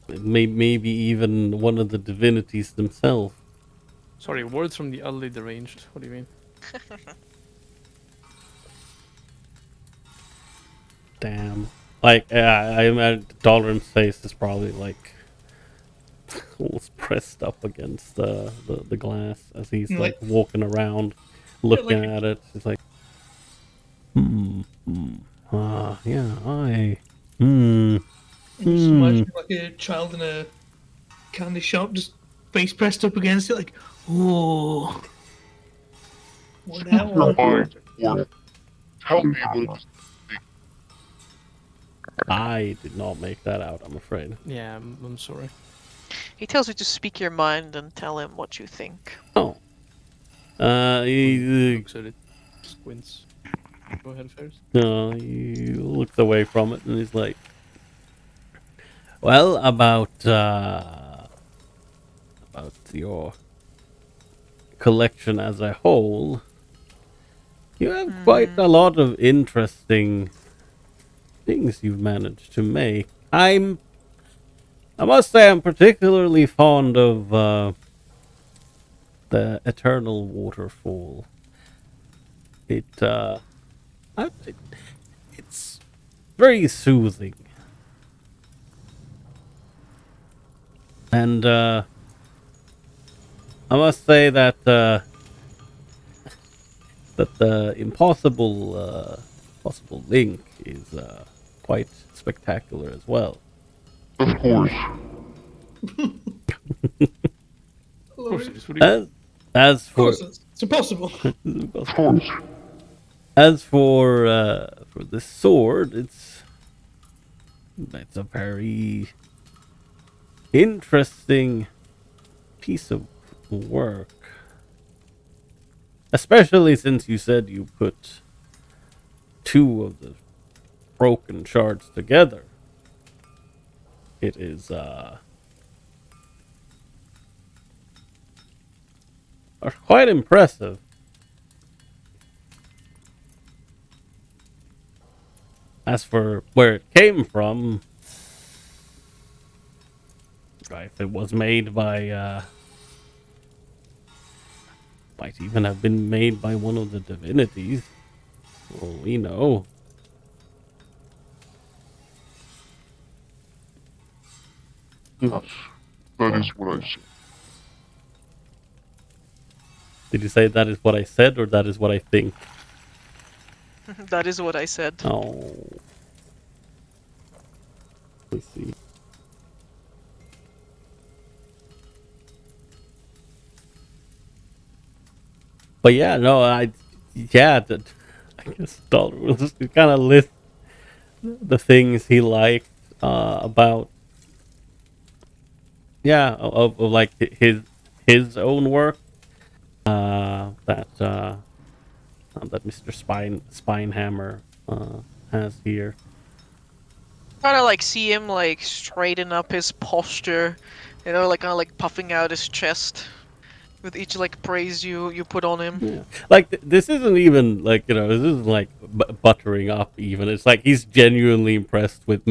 Maybe even one of the divinities themselves. Sorry, words from the utterly deranged. What do you mean? Damn. Like, I imagine Dollar's face is probably like almost pressed up against the glass as he's like walking around, looking at it. He's like, yeah, And just imagine like a child in a candy shop, just face pressed up against it, like, oh. What that Your one? mind, or tell me what it I did not make that out, I'm afraid. Yeah, I'm sorry. He tells you to speak your mind and tell him what you think. Oh. He Looks at it, squints. Go ahead first. he looks away from it and he's like, well, about your collection as a whole, you have quite a lot of interesting things you've managed to make. I must say I'm particularly fond of the Eternal Waterfall. It's very soothing. And I must say that that the possible link is quite spectacular as well. Of course. Of course it is. What do you As Of for course, it's impossible. Of course. as for this sword, it's a very interesting piece of work. Especially since you said you put two of the broken shards together. It is quite impressive. As for where it came from, if it was made by might even have been made by one of the divinities. Well, we know. Yes. That is what I said. Did you say that is what I said or that is what I think? That is what I said. Oh. Let's see. But yeah, no, I guess Dollar was just kind of list the things he liked about of like his own work that Mr. Spinehammer has here. Try to like see him like straighten up his posture, like kind of like puffing out his chest with each like praise you put on him. Yeah, like this isn't even like this isn't like buttering up. Even it's like he's genuinely impressed with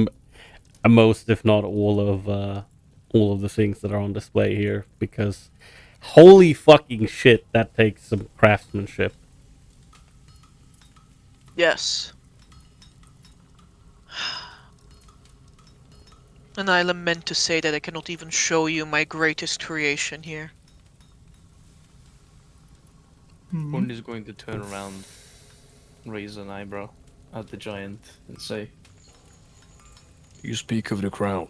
most, if not all of the things that are on display here. Because holy fucking shit, that takes some craftsmanship. Yes. And I lament to say that I cannot even show you my greatest creation here. Hund is going to turn around, raise an eyebrow at the giant, and say, "You speak of the crown.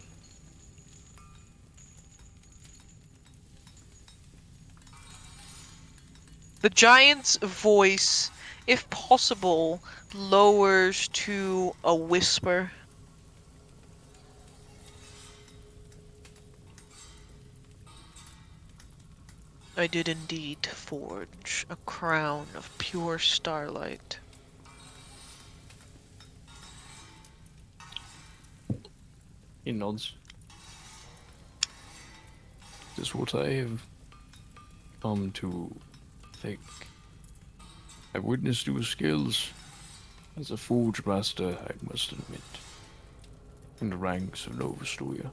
The giant's voice, if possible, lowers to a whisper. I did indeed forge a crown of pure starlight. He nods. This is what I have come to think. I've witnessed your skills as a forge master, I must admit, in the ranks of Ostoya,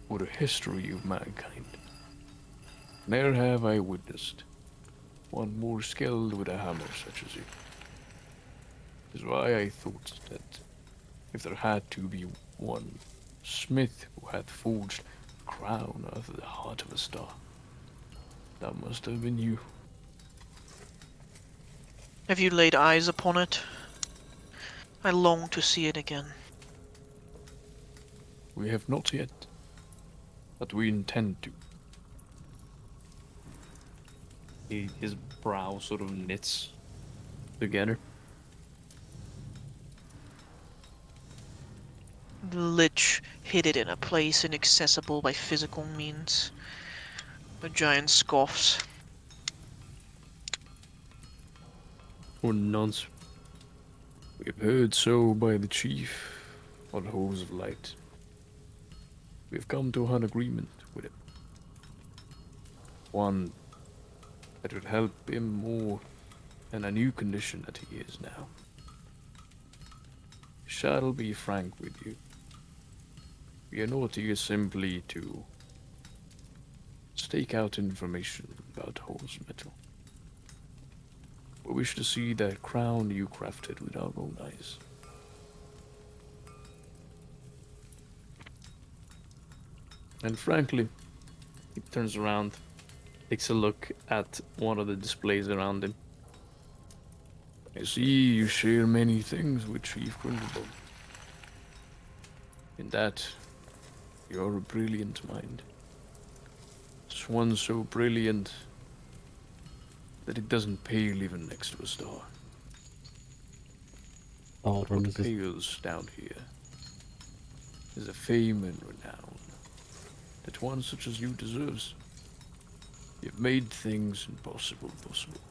or the history of mankind. Ne'er have I witnessed one more skilled with a hammer such as you. Is why I thought that if there had to be one smith who had forged a crown out of the heart of a star, that must have been you. Have you laid eyes upon it? I long to see it again. We have not yet, but we intend to. His brow sort of knits together. The lich hid it in a place inaccessible by physical means. The giant scoffs. Or nods. We have heard so by the chief on Halls of Light. We have come to an agreement with him. One that would help him more in a new condition that he is now. Shall be frank with you. We are not here simply to stake out information about Hall's metal. We wish to see that crown you crafted with our own eyes. And frankly, he turns around, takes a look at one of the displays around him. I see you share many things with Chief Grindelwald. In that, you're a brilliant mind. It's one so brilliant that it doesn't pale even next to a star. But what pales down here is a fame and renown that one such as you deserves. You've made things impossible possible.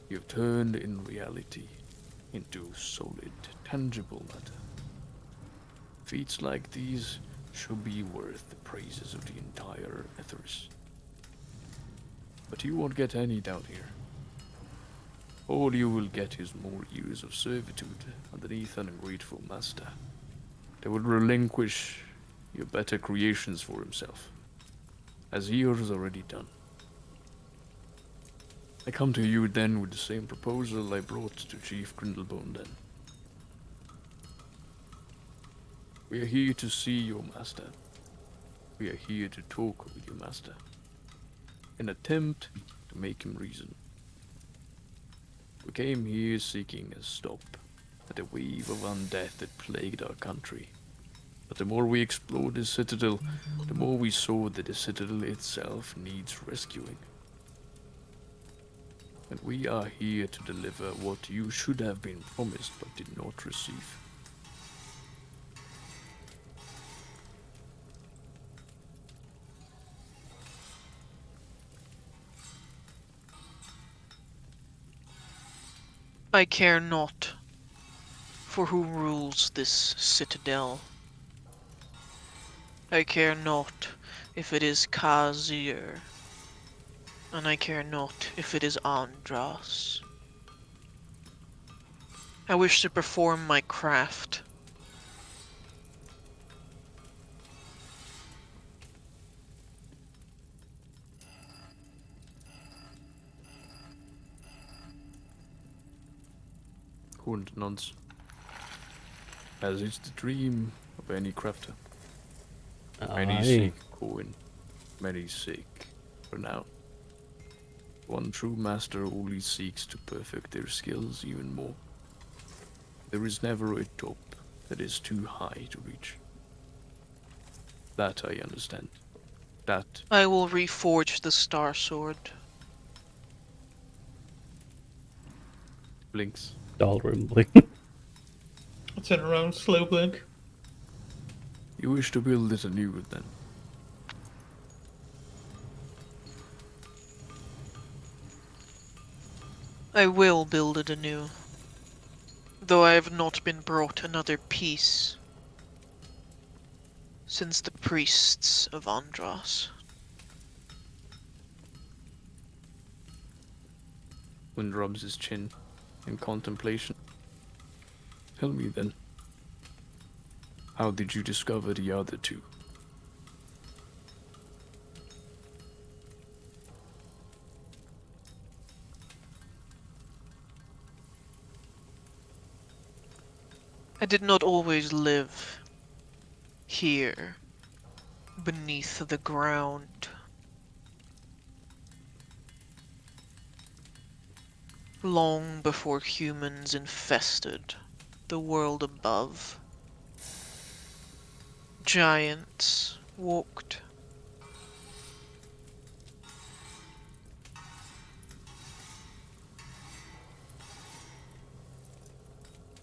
You've turned in reality into solid, tangible matter. Feats like these should be worth the praises of the entire Etharis. But you won't get any down here. All you will get is more years of servitude underneath an ungrateful master that will relinquish your better creations for himself, as he has already done. I come to you then with the same proposal I brought to Chief Grindelbone then. We are here to see your master. We are here to talk with your master. An attempt to make him reason. We came here seeking a stop at the wave of undeath that plagued our country. But the more we explored this citadel, the more we saw that the citadel itself needs rescuing. And we are here to deliver what you should have been promised but did not receive. I care not for who rules this citadel. I care not if it is Kazir, and I care not if it is Andras. I wish to perform my craft. Hund nods. As is the dream of any crafter. Many Aye. seek coin, many seek renown. One true master only seeks to perfect their skills even more. There is never a top that is too high to reach. That I understand. That I will reforge the Star Sword. blinks. Dull rumbling. I turn around, slow blink. You wish to build it anew then? I will build it anew, though I have not been brought another piece since the priests of Andros. Hund rubs his chin in contemplation. Tell me then, how did you discover the other two? I did not always live here, beneath the ground. Long before humans infested the world above, giants walked.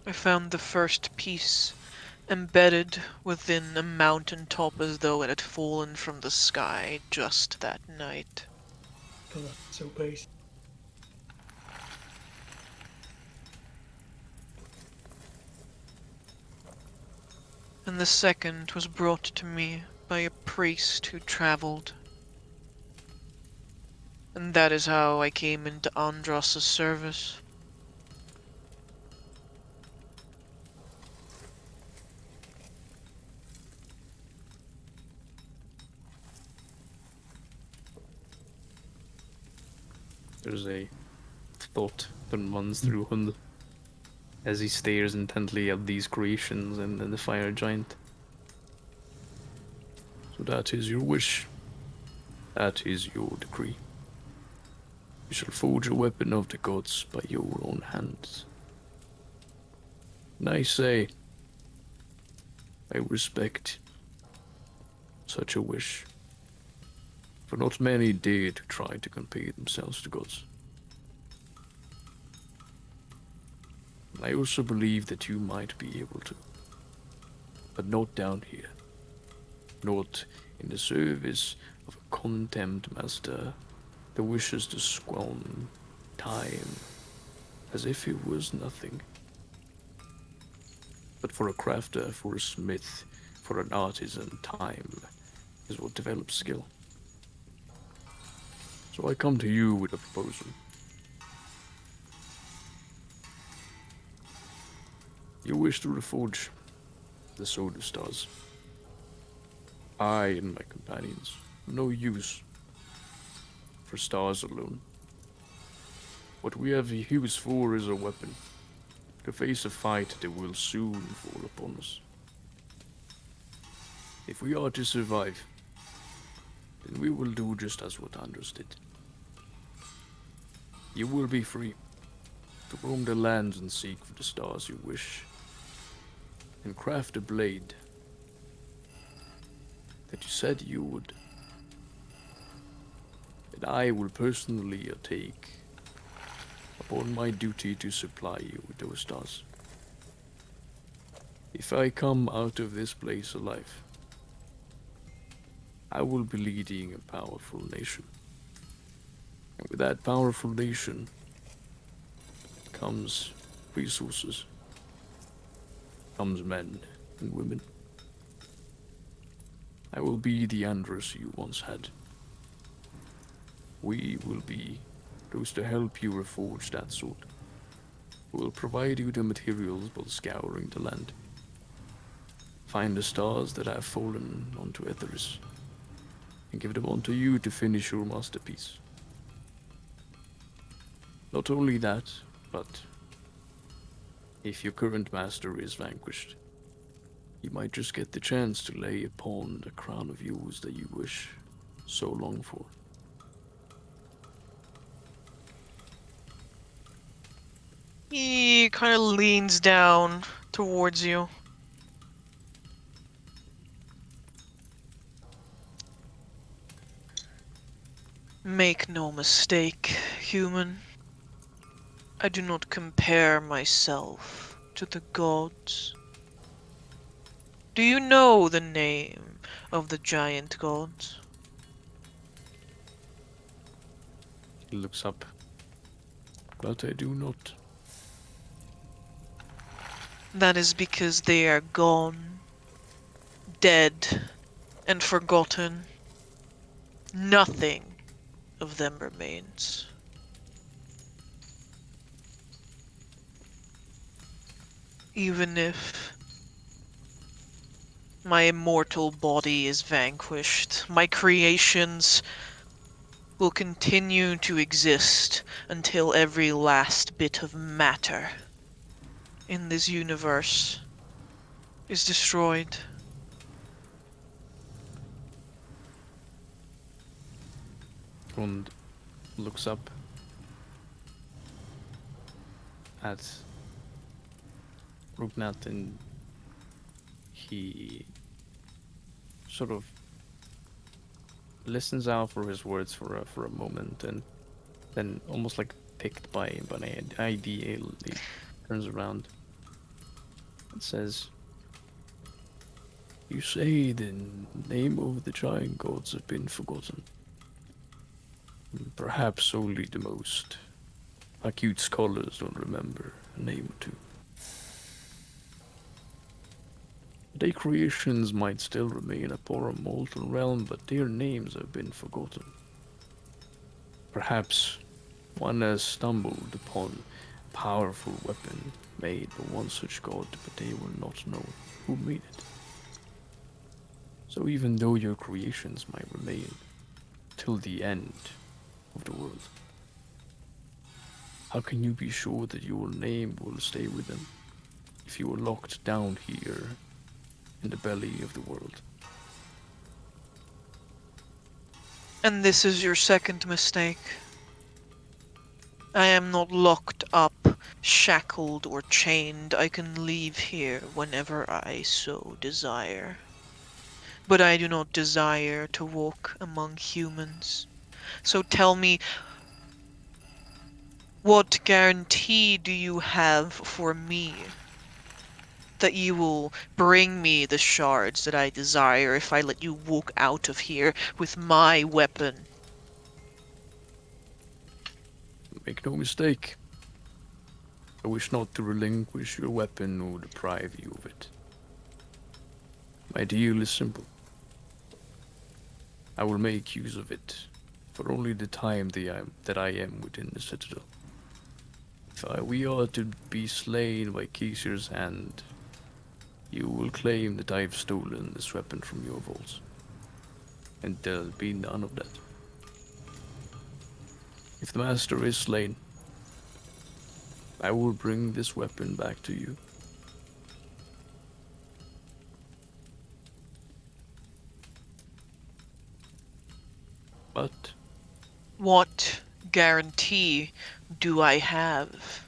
I found the first piece embedded within a mountain top as though it had fallen from the sky just that night. God, that's so base. And the second was brought to me by a priest who traveled. And that is how I came into Andros' service. There's a thought that runs through Hund as he stares intently at these creations and the fire giant. So that is your wish. That is your decree. You shall forge a weapon of the gods by your own hands. And I say, I respect such a wish. For not many dare to try to compare themselves to gods. I also believe that you might be able to. But not down here. Not in the service of a contemned master that wishes to squander time as if it was nothing. But for a crafter, for a smith, for an artisan, time is what develops skill. So I come to you with a proposal. You wish to reforge the Sword of Stars. I and my companions have no use for stars alone. What we have use for is a weapon to face a fight that will soon fall upon us. If we are to survive, then we will do just as what Andros did. You will be free to roam the lands and seek for the stars you wish, and craft a blade that you said you would. And I will personally take upon my duty to supply you with those stars. If I come out of this place alive, I will be leading a powerful nation. And with that powerful nation comes resources comes men and women. I will be the Andrus you once had. We will be those to help you reforge that sword. We will provide you the materials while scouring the land. Find the stars that have fallen onto Etharis, and give them onto you to finish your masterpiece. Not only that, but if your current master is vanquished, you might just get the chance to lay upon the crown of yours that you wish so long for. He kind of leans down towards you. Make no mistake, human. I do not compare myself to the gods. Do you know the name of the giant gods? He looks up. But I do not. That is because they are gone, dead, and forgotten. Nothing of them remains. Even if my immortal body is vanquished, my creations will continue to exist until every last bit of matter in this universe is destroyed. Hund looks up at Rugnat and he sort of listens out for his words for a moment, and then almost like picked by an idea, he turns around and says, "You say the name of the giant gods have been forgotten. Perhaps only the most acute scholars don't remember a name or two. Their creations might still remain upon a mortal realm, but their names have been forgotten. Perhaps one has stumbled upon a powerful weapon made by one such god, but they will not know who made it. So even though your creations might remain till the end of the world, how can you be sure that your name will stay with them if you are locked down here in the belly of the world?" And this is your second mistake. I am not locked up, shackled, or chained. I can leave here whenever I so desire. But I do not desire to walk among humans. So tell me, what guarantee do you have for me that you will bring me the shards that I desire if I let you walk out of here with my weapon? Make no mistake. I wish not to relinquish your weapon or deprive you of it. My deal is simple. I will make use of it for only the time that I am within the citadel. If we are to be slain by Keisha's hand, you will claim that I have stolen this weapon from your vaults. And there'll be none of that. If the master is slain, I will bring this weapon back to you. But What guarantee do I have?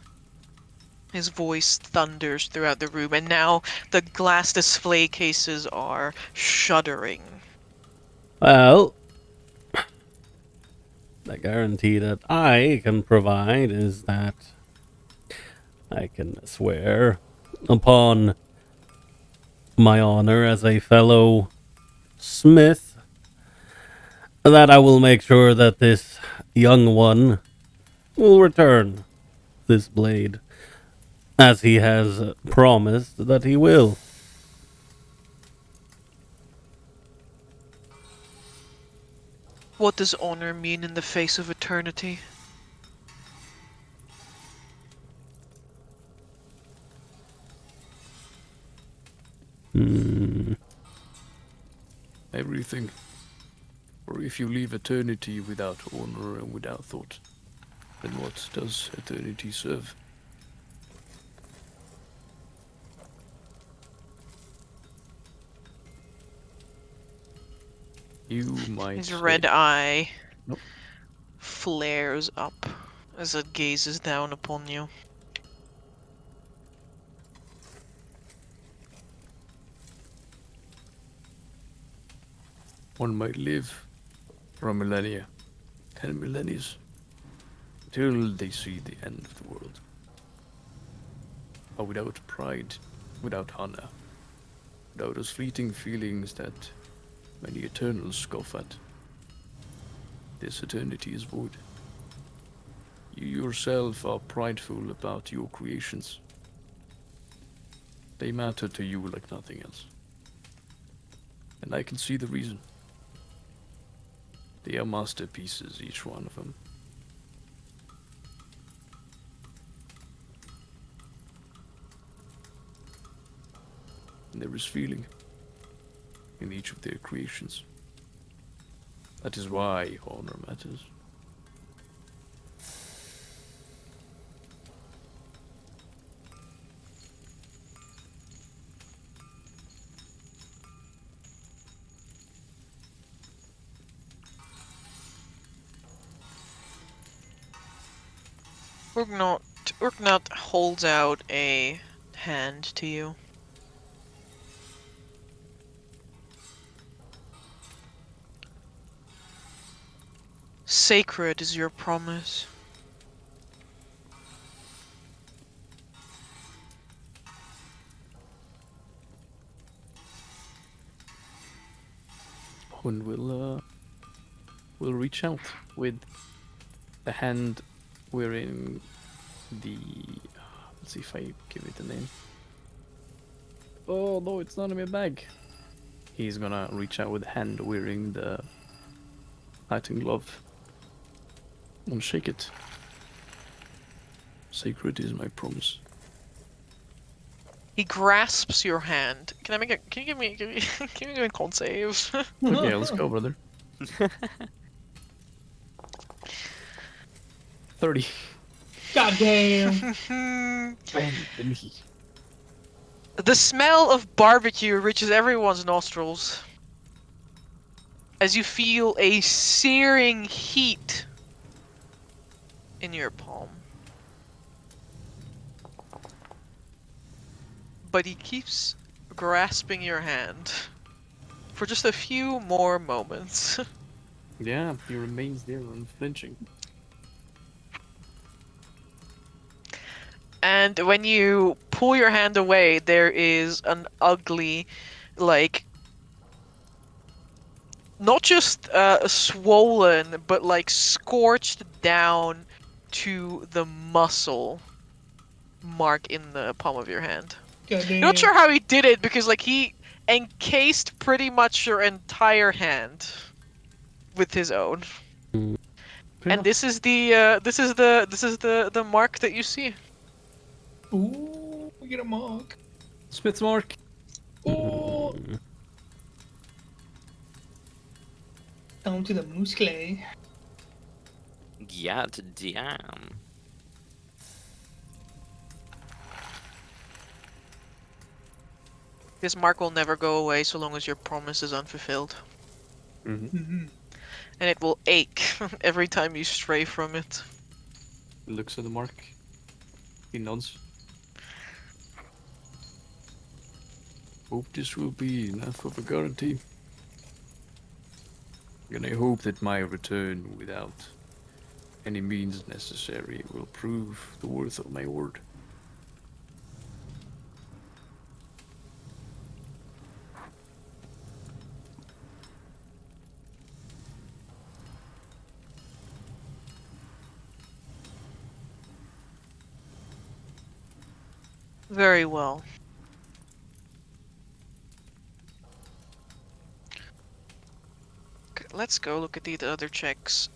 His voice thunders throughout the room, and now the glass display cases are shuddering. Well, the guarantee that I can provide is that I can swear upon my honor as a fellow smith that I will make sure that this young one will return this blade as he has promised that he will. What does honor mean in the face of eternity? Hmm. Everything. For if you leave eternity without honor and without thought, then what does eternity serve? You might His say, red eye Nope. flares up as it gazes down upon you. one might live for a millennia, 10 millennia, till they see the end of the world. But without pride, without honor, without those fleeting feelings that many eternals scoff at, this eternity is void. You yourself are prideful about your creations. They matter to you like nothing else. And I can see the reason. They are masterpieces, each one of them. And there is feeling in each of their creations. That is why honor matters. Urgnot holds out a hand to you. Sacred is your promise. Hund will reach out with the hand wearing the. Let's see if I give it a name. Oh no, it's not in my bag. He's gonna reach out with the hand wearing the fighting glove and shake it. Sacred is my promise. He grasps your hand. Can you give me can you give me a con save? Okay, let's go, brother. 30. God damn. Bend the knee. The smell of barbecue reaches everyone's nostrils as you feel a searing heat in your palm. But he keeps grasping your hand for just a few more moments. Yeah, he remains there unflinching. And when you pull your hand away, there is an ugly, like, not just swollen, but like scorched down to the muscle mark in the palm of your hand. God damn. Not sure how he did it because like he encased pretty much your entire hand with his own. And this is the mark that you see. Ooh, we get a mark. Smith's mark. Oh. Down to the muscle. Yeah, damn. This mark will never go away so long as your promise is unfulfilled. Mm-hmm. And it will ache every time you stray from it. He looks at the mark. He nods. Hope this will be enough of a guarantee. And I hope that my return without any means necessary will prove the worth of my word. Very well. Okay, let's go look at the other checks.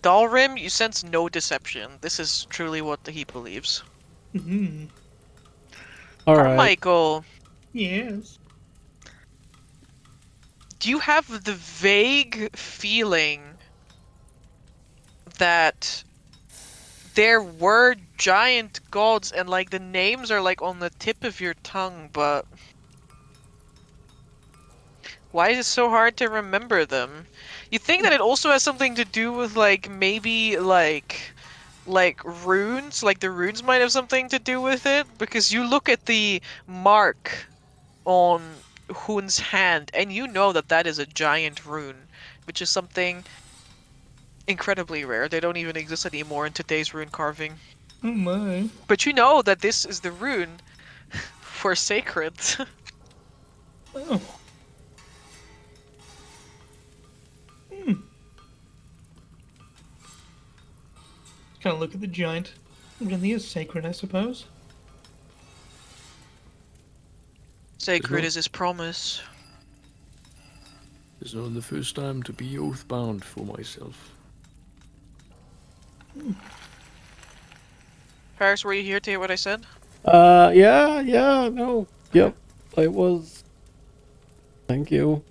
Dalrim, you sense no deception. This is truly what he believes. Hmm. All right. Carmichael, Yes. do you have the vague feeling that there were giant gods and like the names are like on the tip of your tongue, but why is it so hard to remember them? You think that it also has something to do with like maybe like runes, like the runes might have something to do with it, because you look at the mark on Hund's hand and you know that that is a giant rune, which is something incredibly rare. They don't even exist anymore in today's rune carving. Oh my. But you know that this is the rune for sacred. Oh. Hmm. Kind of look at the giant. It really is sacred, I suppose. Sacred not- is his promise. It's not the first time to be oath-bound for myself. Paris, were you here to hear what I said? Yeah, no. Yep. It was. Thank you.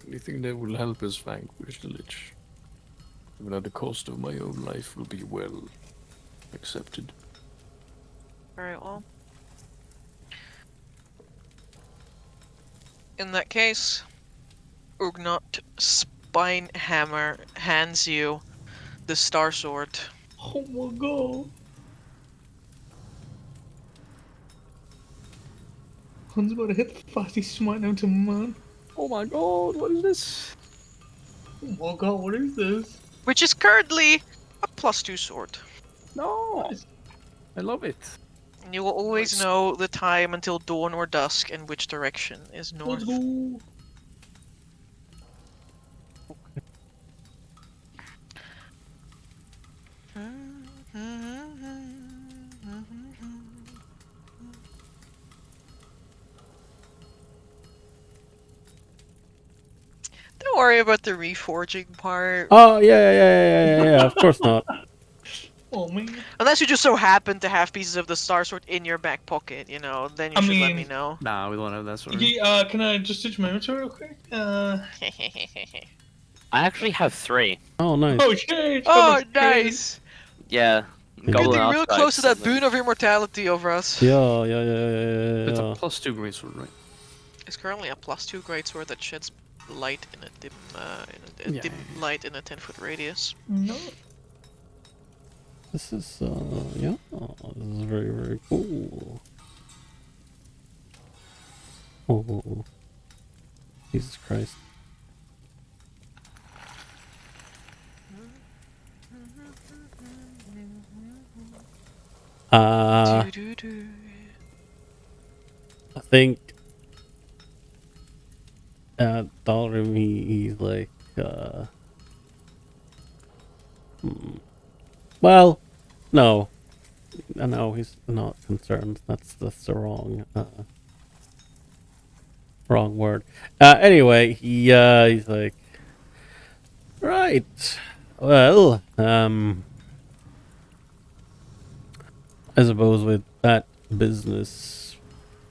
Anything that will help us vanquish the Lich, even at the cost of my own life, will be well accepted. Very well. In that case, Ugnot Spinehammer hands you the Star Sword. Oh my god. Hun's about to hit the fastest smite known to man. Oh my god, what is this? Oh my god, what is this? Which is currently a +2 sword. No! Nice. I love it. And you will always Nice. know the time until dawn or dusk and which direction is north. Let's go. Don't worry about the reforging part. Oh yeah. Of course not. Oh man. Unless you just so happen to have pieces of the Star Sword in your back pocket, you know, then you I should let me mean- know. Nah, we don't have that sort of. Yeah, can I just switch my inventory real quick? I actually have 3. Oh nice. Oh shit! Oh, nice! Yeah. You're You're Goblin getting real close to that archetypes and boon of immortality over us. Yeah. It's a +2 greatsword, right? It's currently a +2 greatsword that sheds light in a dim, Yeah. dim light in a 10-foot radius. No. This is yeah. This is very cool. Oh, Jesus Christ. Doo-doo-doo. I think Dalrim, he's like well, no, he's not concerned. That's the wrong word. Anyway, he's like, right, well, I suppose with that business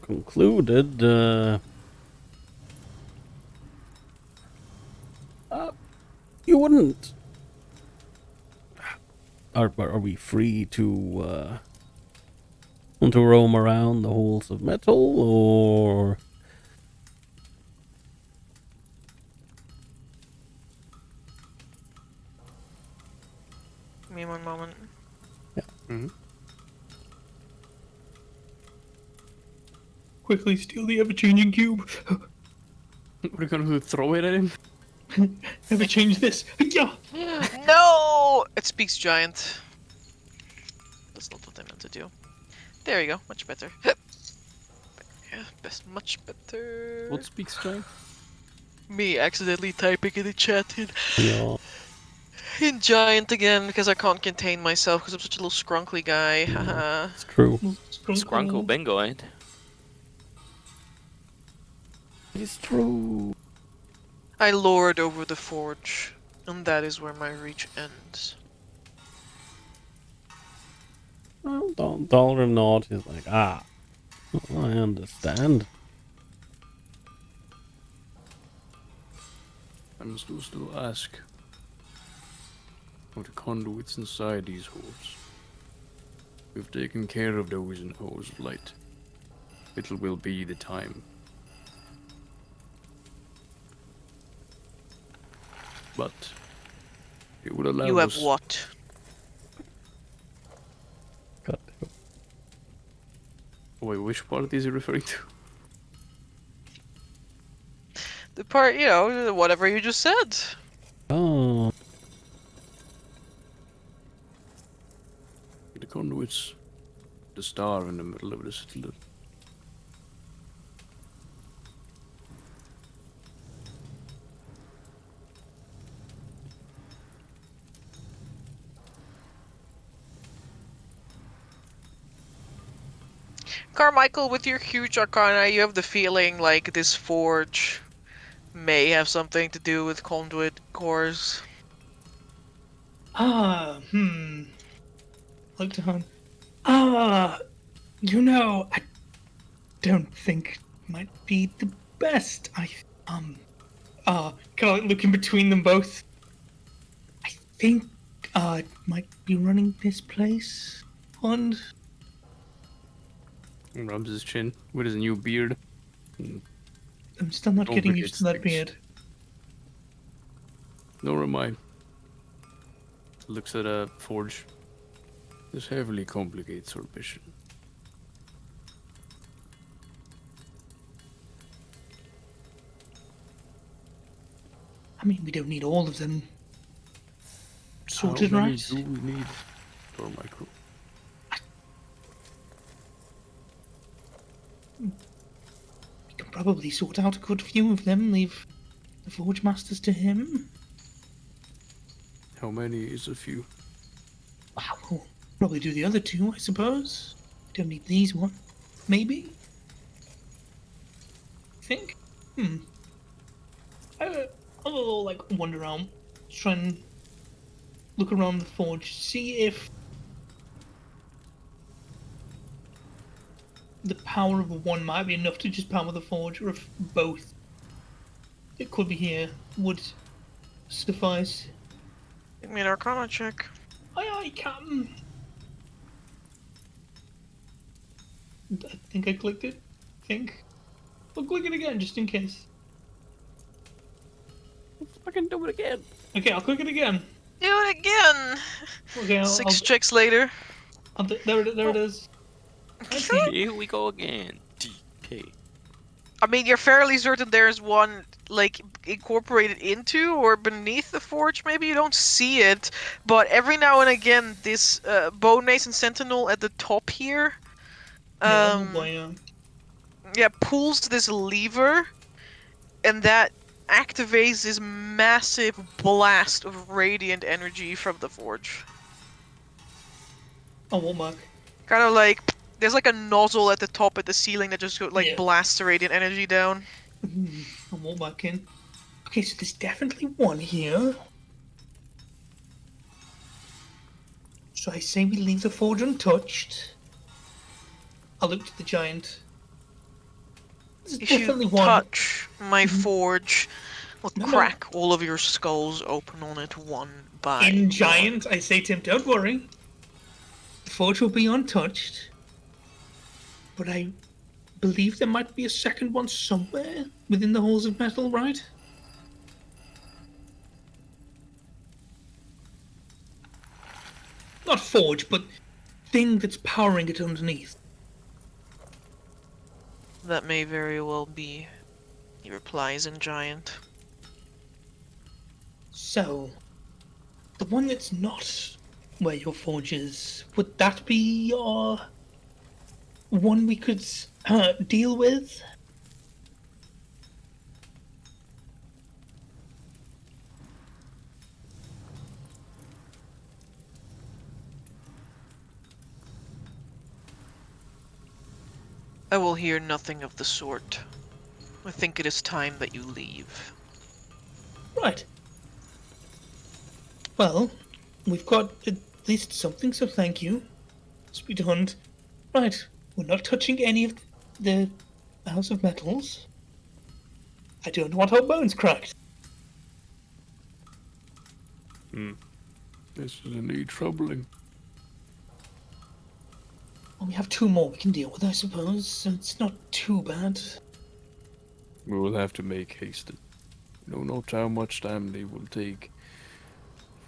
concluded, you wouldn't. Are we free to want to roam around the halls of metal, or Give me one moment. Quickly steal the ever-changing cube. We're gonna throw it at him? Ever change this? Yeah. No! It speaks giant. That's not what I meant to do. There you go, much better. Yeah, much better. What speaks giant? Me accidentally typing in the chat. yeah? In giant again because I can't contain myself because I'm such a little scrunkly guy. Haha. It's true. Scrunkle bingoid. It's true. I lord over the forge, and that is where my reach ends. Well, Dalrim nod. He's like, I understand. I must still ask. Of the conduits inside these holes. We've taken care of those in holes of light. It will be the time. But it would allow You have us. what? God. Wait, which part is he referring to? The part, whatever you just said. Oh, The conduits. The star in the middle of the citadel. Carmichael, with your huge arcana, you have the feeling like this forge may have something to do with conduit cores. Look to Hund. I don't think it might be the best. Kind of like looking between them both. I think, it might be running this place, Hund. And rubs his chin with his new beard. I'm still not getting used to that beard. Nor am I. Looks at a forge. This heavily complicates our mission. I mean, we don't need all of them sorted, How many right? do we need, Carmichael? We can probably sort out a good few of them, leave the Forge Masters to him. How many is a few? We'll probably do the other two, I suppose. Don't need these one. Maybe? Think? I'll wander around, try and look around the forge, see if the power of one might be enough to just power the forge, or if both that could be here would suffice. Give me an arcana check. Aye, Captain. I think I clicked it. I'll click it again just in case. Let's fucking do it again. Okay, I'll click it again. Do it again! Okay, Six checks later. there it is. Here we go again. DK. I mean, you're fairly certain there's one, incorporated into or beneath the forge, maybe? You don't see it, but every now and again, this Bone Mason Sentinel at the top here, pulls this lever, and that activates this massive blast of radiant energy from the forge. Oh, what mark? Kind of there's a nozzle at the top at the ceiling that just blasts the radiant energy down. I won't mark in. Okay, so there's definitely one here. So I say we leave the forge untouched. I'll look to the giant. There's If definitely you one. touch my forge, I'll No. crack all of your skulls open on it one by In one. giant, I say to him, don't worry. The forge will be untouched. But I believe there might be a second one somewhere within the halls of metal, right? Not forge, but thing that's powering it underneath. That may very well be. He replies in giant. So, the one that's not where your forge is, would that be your one we could deal with? I will hear nothing of the sort. I think it is time that you leave. Right. Well, we've got at least something, so thank you, sweet Hund. Right, we're not touching any of the House of Metals. I don't want our bones cracked. This is indeed troubling. Well, we have 2 more we can deal with, I suppose, so it's not too bad. We will have to make haste. Know not how much time they will take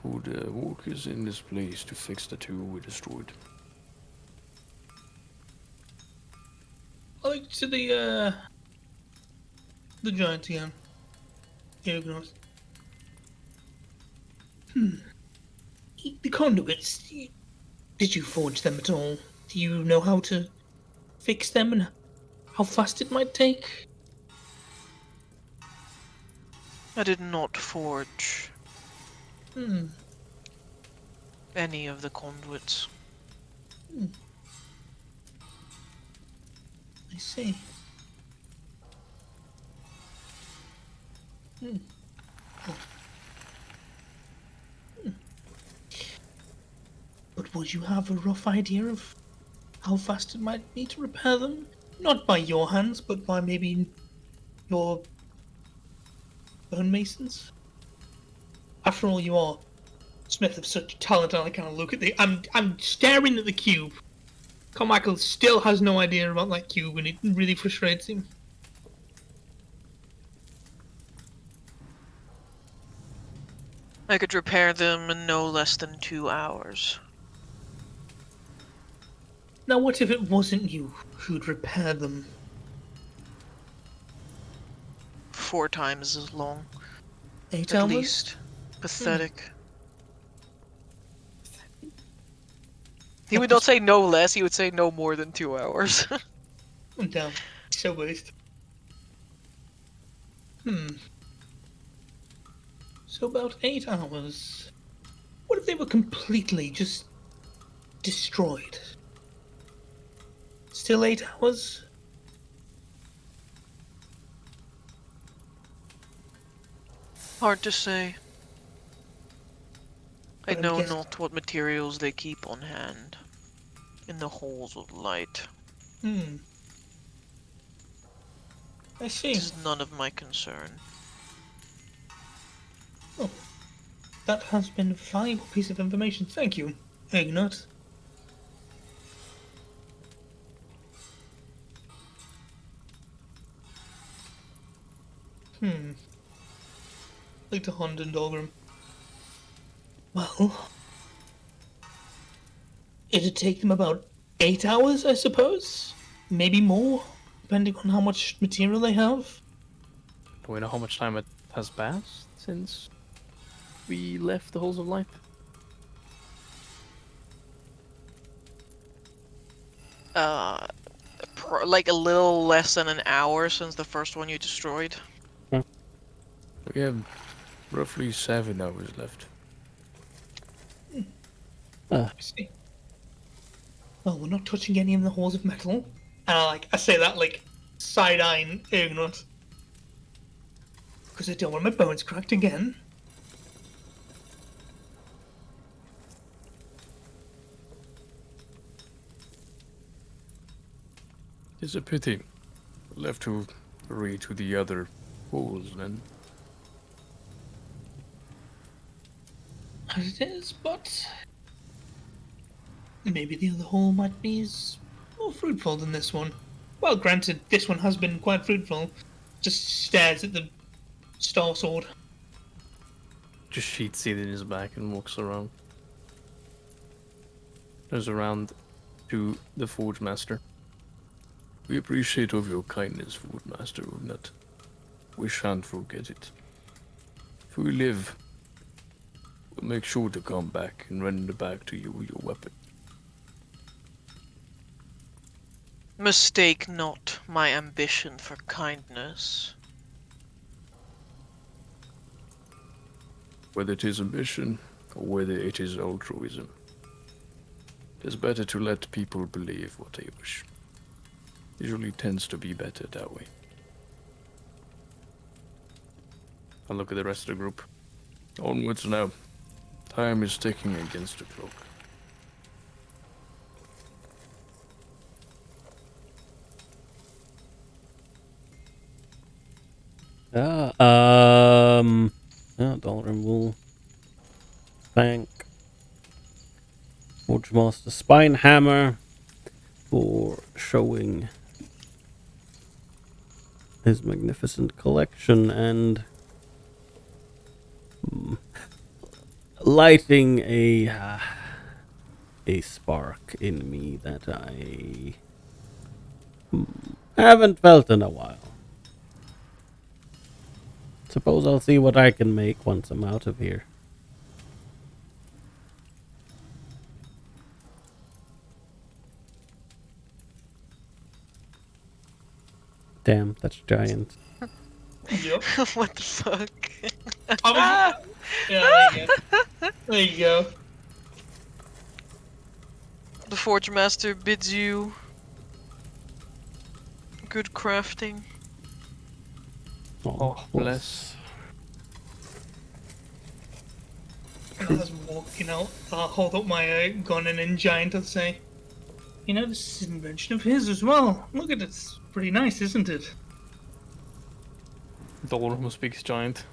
for the workers in this place to fix the 2 we destroyed. I like to the giant again. Huguenots. The conduits. Did you forge them at all? Do you know how to fix them and how fast it might take? I did not forge Hmm. any of the conduits. I see. Hmm. Oh. But would you have a rough idea of how fast it might be to repair them? Not by your hands, but by maybe your bone masons? After all, you are Smith of such talent, and I kind of look at the. I'm staring at the cube. Carmichael still has no idea about that cube, and it really frustrates him. I could repair them in no less than 2 hours. Now, what if it wasn't you who'd repair them? 4 times as long, 8 at hours? least. Pathetic. He would not say no less, he would say no more than 2 hours. I'm down. So waste. So about 8 hours. What if they were completely just destroyed? Still 8 hours? Hard to say. I But I know guess- not what materials they keep on hand in the halls of light. I see. It is none of my concern. Oh, that has been a valuable piece of information. Thank you, Ignat. Like to Hund and Dolgrim. Well, it'd take them about 8 hours, I suppose? Maybe more, depending on how much material they have. Do we know how much time it has passed since we left the Halls of Light? Like a little less than an hour since the first one you destroyed. We have roughly 7 hours left. I see. Well, we're not touching any in the halls of metal. And I say that like side-eyeing Ignat. Because I don't want my bones cracked again. It's a pity. We'll have to hurry to the other halls then. As it is, but maybe the other hall might be more fruitful than this one. Well, granted, this one has been quite fruitful. Just stares at the Star Sword. Just sheets it in his back and walks around. Turns around to the Forge Master. We appreciate of your kindness, Forge Master, Ugnat. We shan't forget it. If we live, we'll make sure to come back and render back to you your weapon. Mistake not my ambition for kindness. Whether it is ambition or whether it is altruism, it is better to let people believe what they wish. Usually tends to be better that way. I'll look at the rest of the group. Onwards now. Time is ticking against the clock. Yeah, Dalrin will thank Forge Master Spinehammer for showing his magnificent collection and lighting a spark in me that I haven't felt in a while. Suppose I'll see what I can make once I'm out of here. Damn, that's giant. Yep. What the fuck? Yeah, there you go. There you go. The Forge Master bids you good crafting. Oh, bless. And as I'm walking out, I'll hold up my gun and in giant and say, you know, this is an invention of his as well. Look at it. It's pretty nice, isn't it? Dollar speaks giant.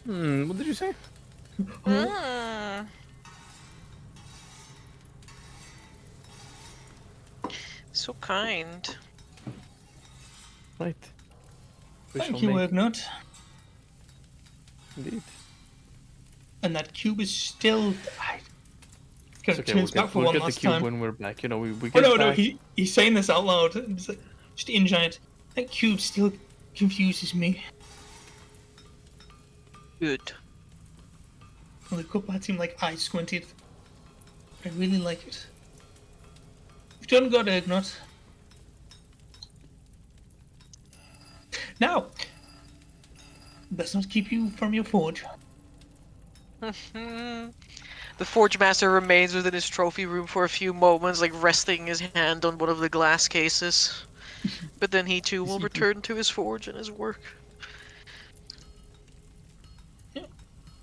What did you say? Mm. So kind. Right. We Thank shall you, make- Wergnut. Indeed. And that cube is still... I It's gotta okay, turn his back for we'll one get the last cube time. when we're back. You know, we Oh get no, back. he's saying this out loud. It's like, just in giant. That cube still confuses me. Good. And the couple had him like eye squinted. I really like it. You've done good, Wergnut. Now, best not keep you from your forge. The Forge Master remains within his trophy room for a few moments, like resting his hand on one of the glass cases. But then he too will return to his forge and his work.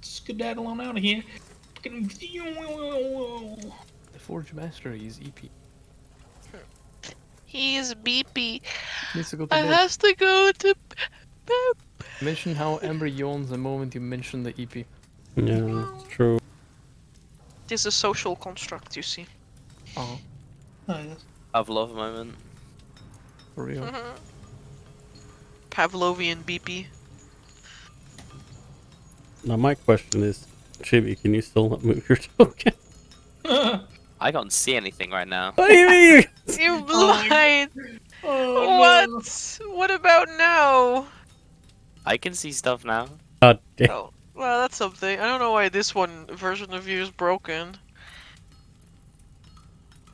Skedaddle on out of here. The Forge Master is EP. He is beepy. Needs to go to I bed. has to go to bed. Mention how Amber yawns the moment you mention the EP. Yeah, it's true. It is a social construct, you see. Oh, Oh, yes. Pavlov moment. for real. Pavlovian beepy. Now my question is, Chibi, can you still not move your token? I can't see anything right now. What do you mean? You're blind! Oh, What? no. What about now? I can see stuff now. God damn. Oh, well, that's something. I don't know why this one version of you is broken.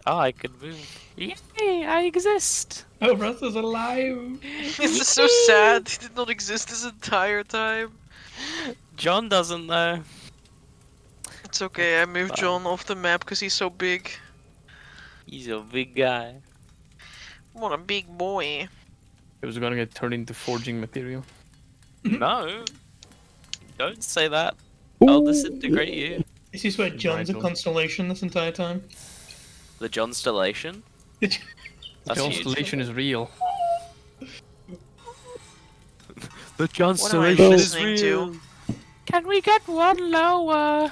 Oh, I could move. Yay, I exist. Oh, Russell's alive. This is so sad. He did not exist this entire time. John doesn't though. It's okay, I moved John off the map because he's so big. He's a big guy. What a big boy. It was gonna get turned into forging material. No. Don't say that. I'll disintegrate you. This is where John's a Vital. constellation this entire time. The Johnstellation? The That's huge. constellation is real. The What am I Johnstellation is listening real. to? Can we get one lower?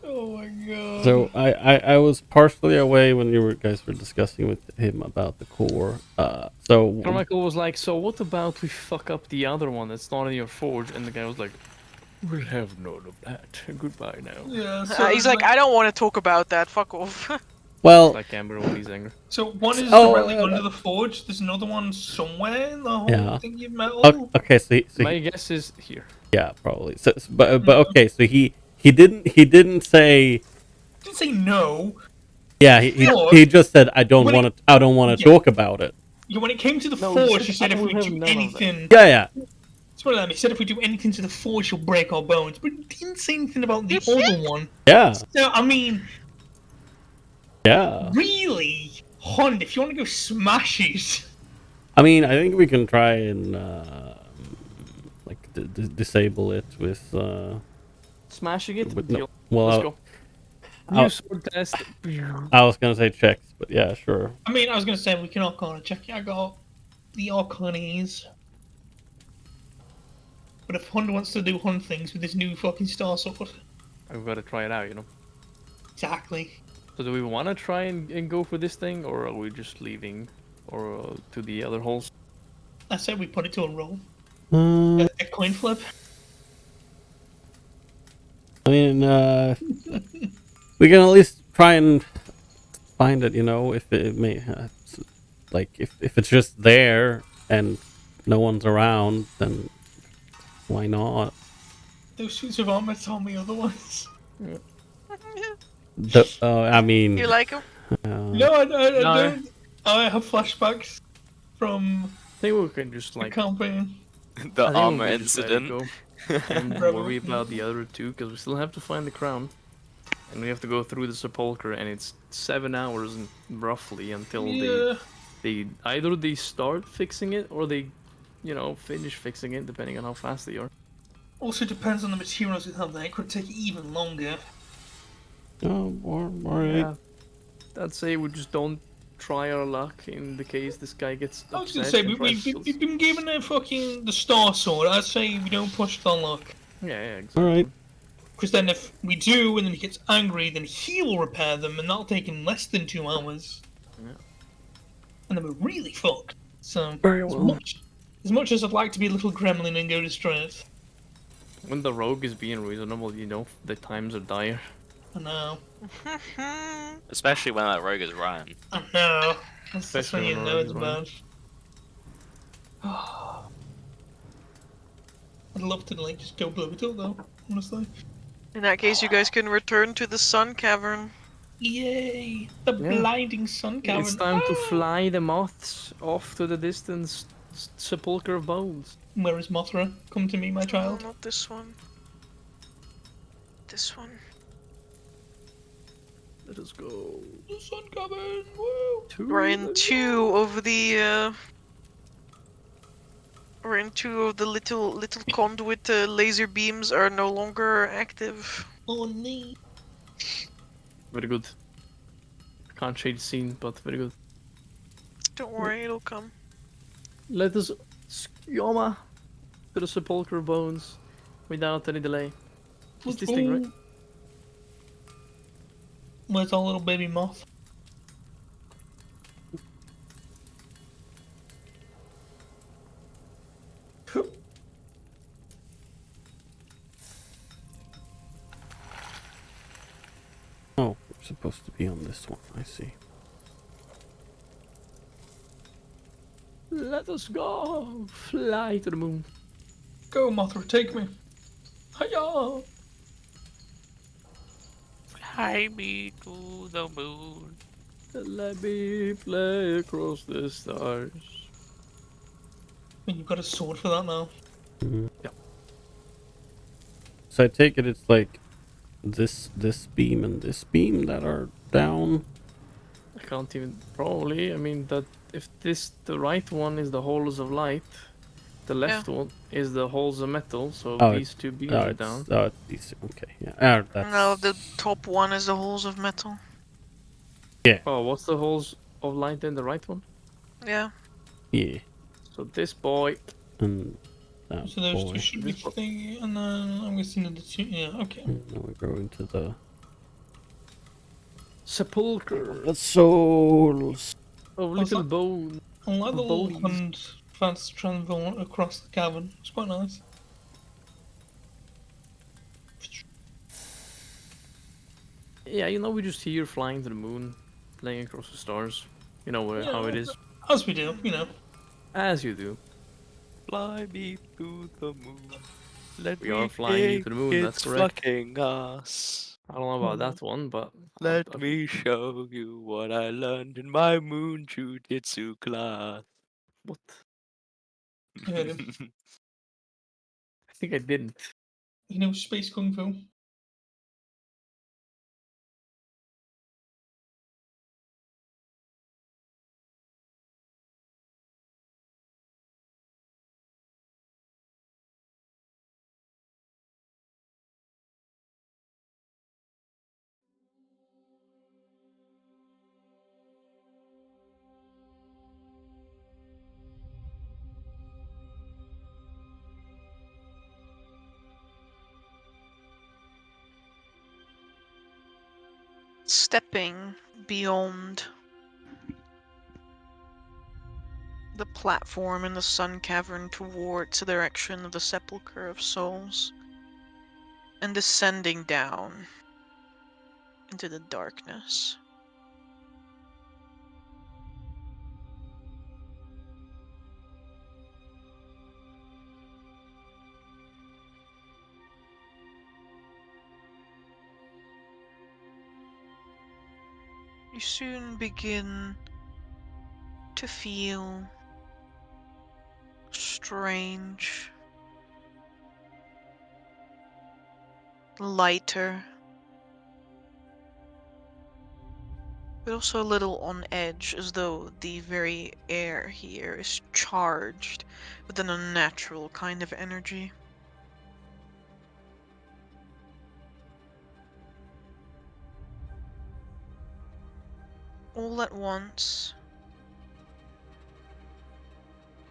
Oh my god. So I was partially away when you guys were discussing with him about the core. So Carmichael was like, so what about we fuck up the other one that's not in your forge? And the guy was like, we'll have none of that. Goodbye now. Yeah, so He's like, I don't want to talk about that. Fuck off. well, Like Amber when he's angry. So one is Oh, directly under the forge. There's another one somewhere in the whole Yeah. thing of metal. okay, so My guess is here. yeah, probably. So, but okay, so he didn't say. Didn't say no. Yeah, he just said I don't When want to yeah. talk about it. Yeah, when it came to the No, forge, he he said, said if "I we will have do none of that." anything, Yeah, it's one of them. He said if we do anything to the forge, you'll break our bones. But he didn't say anything about the other one. yeah, So I mean, yeah. really, Hund, if you want to go smash it. I mean, I think we can try and like disable it with Smashing it. with no. Deal. Well, Let's go. New sword test. I was gonna say checks, but yeah, sure. I mean, I was going to say we can Arkhona check. I got the Arkhonies. But if Hund wants to do Hund things with his new fucking star sword. I've got to try it out, you know. Exactly. So do we want to try and go for this thing, or are we just leaving, or to the other holes? I said we put it to a roll. Uh, A coin flip. I mean, we can at least try and find it. You know, if it may, like if it's just there and no one's around, then why not? Those suits of armor told me otherwise. I mean, You like him? No, I No. don't. I have flashbacks from I think we can just the like campaign. The I think armor we'll just let it incident. go and Probably. worry about the other two, because we still have to find the crown, and we have to go through the sepulcher, and it's 7 hours roughly until Yeah. they either they start fixing it or they, finish fixing it, depending on how fast they are. Also depends on the materials you have there. It could take even longer. oh, all right. Yeah, I'd say we just don't try our luck in the case this guy gets I was gonna upset say and tries to kill us. we've been given the star sword. I'd say we don't push the luck. Yeah, exactly. All right. Because then if we do and then he gets angry, then he will repair them and that'll take him less than 2 hours. Yeah. And then we're really fucked. So Very as well. much as I'd like to be a little gremlin and go destroy it. When the rogue is being reasonable, the times are dire. I know. Especially when that rogue is Ryan. I know. That's Especially when you when know we're it's running. bad. I'd love to like just go blow it up though, honestly. In that case, you guys can return to the sun cavern. Yay! The Yeah. blinding sun cavern. It's time to Ah! fly the moths off to the distant sepulcher of bones. Where is Mothra? Come to me, my Oh, child. not this one. This one. Let us go. The sun cavern. Woo! We're in two of the. We're in two of the little conduit laser beams are no longer active. Oh nee. Very good. Can't change scene, but very good. Don't worry, it'll come. Let us Yoma to the sepulcher of bones without any delay. It's Let's this thing, right? go. Where's our little baby moth? Oh, we're supposed to be on this one. I see. Let us go! Fly to the moon. Go, Mothra, take me. Hiya! Fly me to the moon. Let me play across the stars. I mean, you've got a sword for that now. Yeah. So I take it it's like this beam and this beam that are down. I can't even probably. I mean that if the right one is the holes of light, the left one is the holes of metal. So Oh, these two beams are down. Oh, it's these. Okay, yeah. That's, No, the top one is the holes of metal. Oh, what's the holes of light in the right one? Yeah. yeah. So this boy. And that So those boy. two should be thingy, and then I'm guessing the two. Yeah, okay. And now we go into the Sepulcher souls. of What's little that? bone. I like the little Bodies. Hund fast travel across the cavern. It's quite nice. Yeah, we just hear flying to the moon, playing across the stars. You know how it is. As we do, As you do. Fly me to the moon. Let We me are flying you to the moon, that's it's correct. fucking us. I don't know about that one, but Let me show you what I learned in my moon jujitsu class. What? I heard him. I think I didn't. Space Kung Fu. Stepping beyond the platform in the sun cavern towards the direction of the sepulchre of souls, and descending down into the darkness. You soon begin to feel strange, lighter, but also a little on edge, as though the very air here is charged with an unnatural kind of energy. All at once,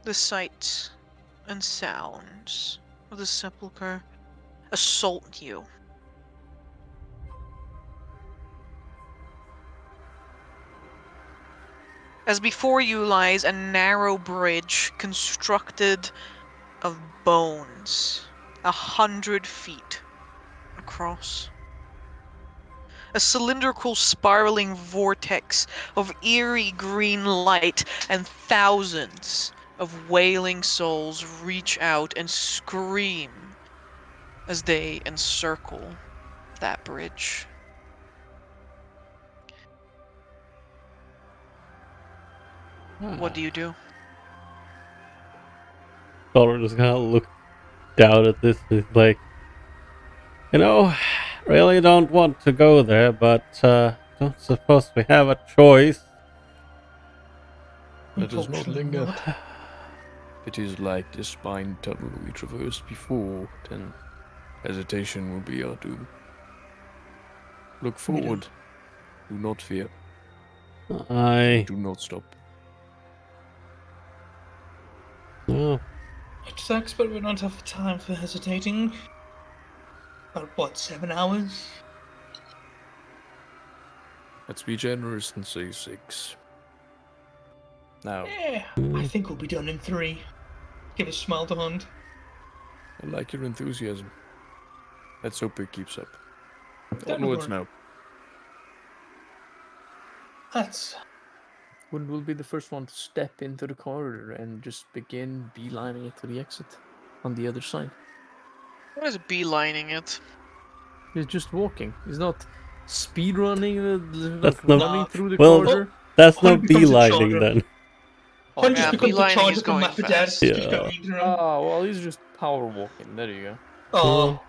the sights and sounds of the sepulchre assault you. As before you lies a narrow bridge constructed of bones, 100 feet across. A cylindrical spiraling vortex of eerie green light, and thousands of wailing souls reach out and scream as they encircle that bridge. What do you do? Dollar just kind of looked down at this and he's like, really don't want to go there, but don't suppose we have a choice. Let us not Unfortunately linger. not. If it is like the spine tunnel we traversed before, then hesitation will be our doom. Look forward. Do not fear. I Do not stop. well, It sucks, but we don't have time for hesitating. About what, 7 hours? Let's be generous and say 6. Now, Yeah, I think we'll be done in 3. Give a smile to Hund. I like your enthusiasm. Let's hope it keeps up. Don't Onwards worry. now. That's... Hund will be the first one to step into the corridor and just begin beelining it to the exit on the other side. What is beelining it? He's just walking. He's not speed running, That's not- running through the well, corridor. that's Hund not becomes a beelining charger. then. Hund yeah, just becomes a beelining charger is for going Mappa fast. Just Yeah. going into him. Oh, well, he's just power walking. There you go. Oh,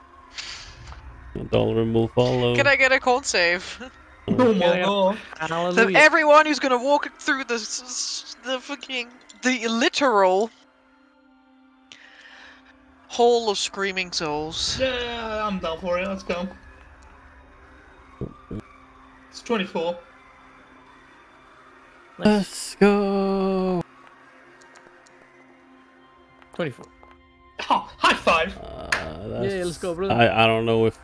Dollar will follow. Can I get a con save? oh my Yeah. god. So Hallelujah. everyone who's gonna walk through the literal hole of screaming souls. Yeah, I'm down for it. Let's go. It's 24. Nice. Let's go. 24. Oh, high five. That's, let's go, brother. I don't know if.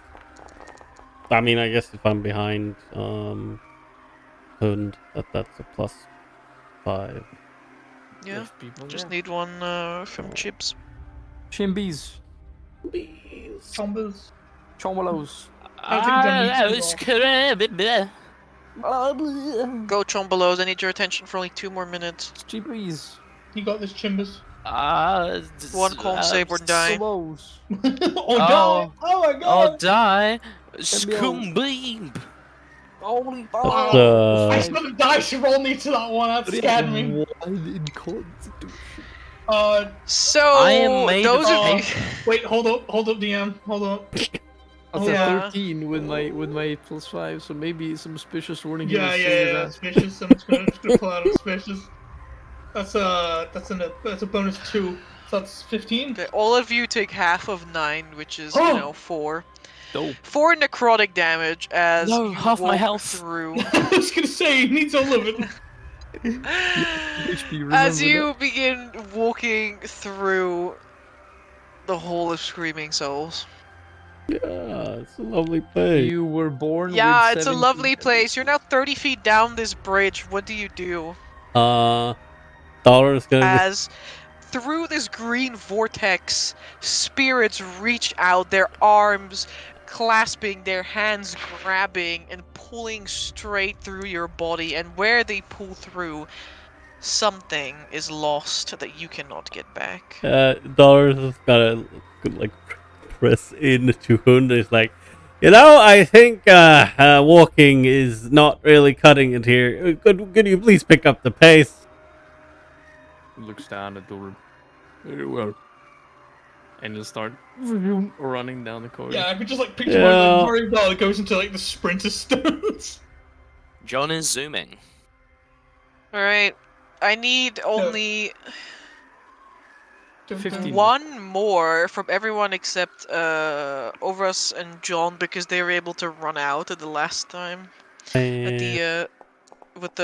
I mean, I guess if I'm behind Hund, that's a +5. Yeah, There's people, just yeah. need one from Chips. Shimbies. Chombers. Chombalos. I think they're mutual. Go Chombalos, I need your attention for only 2 more minutes. Chibis. You got this, Chimbers. One con save or die. Subos. Oh, die! Oh my god! Oh, die! Scumbeeb. Scumbeeb! Holy That's, I saw the dice roll me to that one. That scared me. in constitution. So I am made those of of you. Wait, hold up, DM, hold up. That's Oh, a yeah. 13 with my +5, so maybe some suspicious warning. he Yeah, was yeah, saying yeah. that. Suspicious. I'm just gonna pull out suspicious. That's a bonus 2. So that's 15. Okay, all of you take half of 9, which is Oh! 4. Dope. 4 necrotic damage as No, you half my walk health. through. I was gonna say he needs all of it. HP, remember As you begin walking through the hole of screaming souls. Yeah, it's a lovely place. You were born Yeah, with it's a 17 lovely place. heads. You're now 30 feet down this bridge. What do you do? Dollar is gonna be. As through this green vortex, spirits reach out, their arms clasping, their hands grabbing and pulling straight through your body. And where they pull through, something is lost that you cannot get back. Dollars is gonna like press into Hund. It's like, I think walking is not really cutting it here. Could you please pick up the pace? Looks down at Doran. Very well. And you'll start running down the corridor. Yeah, I could just like picture Yeah. my Mario Ball that goes into like the sprinter stones. John is zooming. Alright, I need only 15. one more from everyone except Ovras and John because they were able to run out at the last time. At the with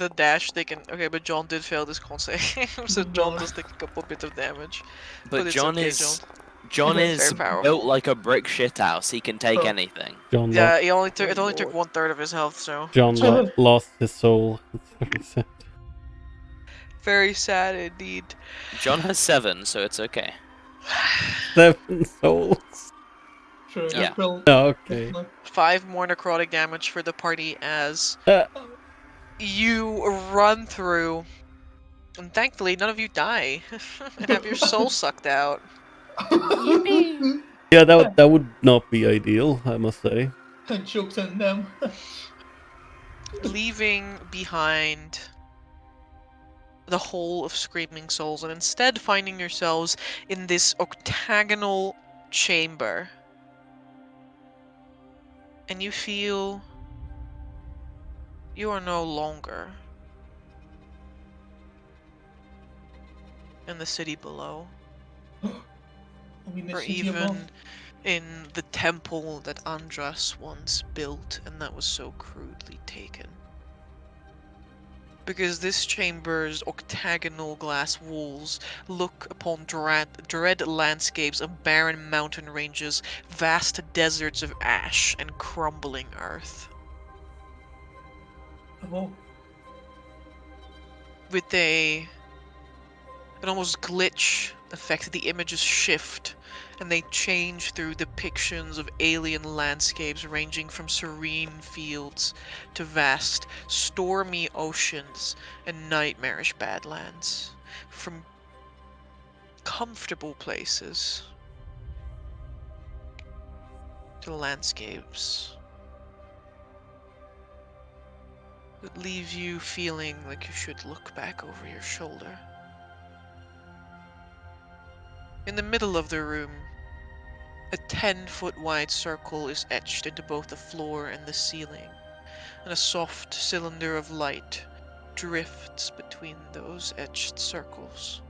a dash they can but John did fail this con save, so John does take a couple bit of damage. But it's John okay, is John. John is Very powerful. built like a brick shithouse. He can take Oh. anything. John, Yeah, it only took Lord. 1/3 of his health, so John lost his soul. It's very sad. very sad indeed. John has 7, so it's okay. 7 souls. Sure, Yeah. April. Okay. 5 more necrotic damage for the party as Uh, you run through, and thankfully none of you die and have your soul sucked out. yeah, that would not be ideal, I must say. Jokes on them. Leaving behind the whole of Screaming Souls, and instead finding yourselves in this octagonal chamber. And you feel you are no longer in the city below, Are we in the or city above? even in the temple that Andras once built and that was so crudely taken. Because this chamber's octagonal glass walls look upon dread landscapes of barren mountain ranges, vast deserts of ash, and crumbling earth. Oh, With an almost glitch effect, the images shift and they change through depictions of alien landscapes ranging from serene fields to vast, stormy oceans and nightmarish badlands. From comfortable places to landscapes that leave you feeling like you should look back over your shoulder. In the middle of the room, a 10-foot wide circle is etched into both the floor and the ceiling, and a soft cylinder of light drifts between those etched circles.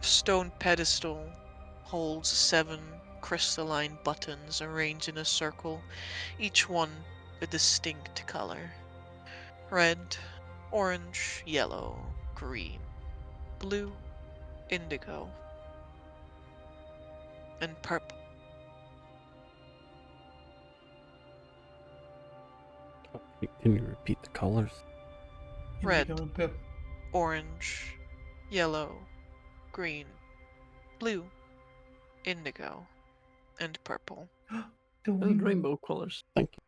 A stone pedestal holds 7 crystalline buttons arranged in a circle, each one a distinct color: red, orange, yellow, green, blue, indigo, and purple. Can you repeat the colors? Red. Indigo and purple. Orange, yellow, green, blue, indigo, and purple. The And rainbow. rainbow colors. Thank you.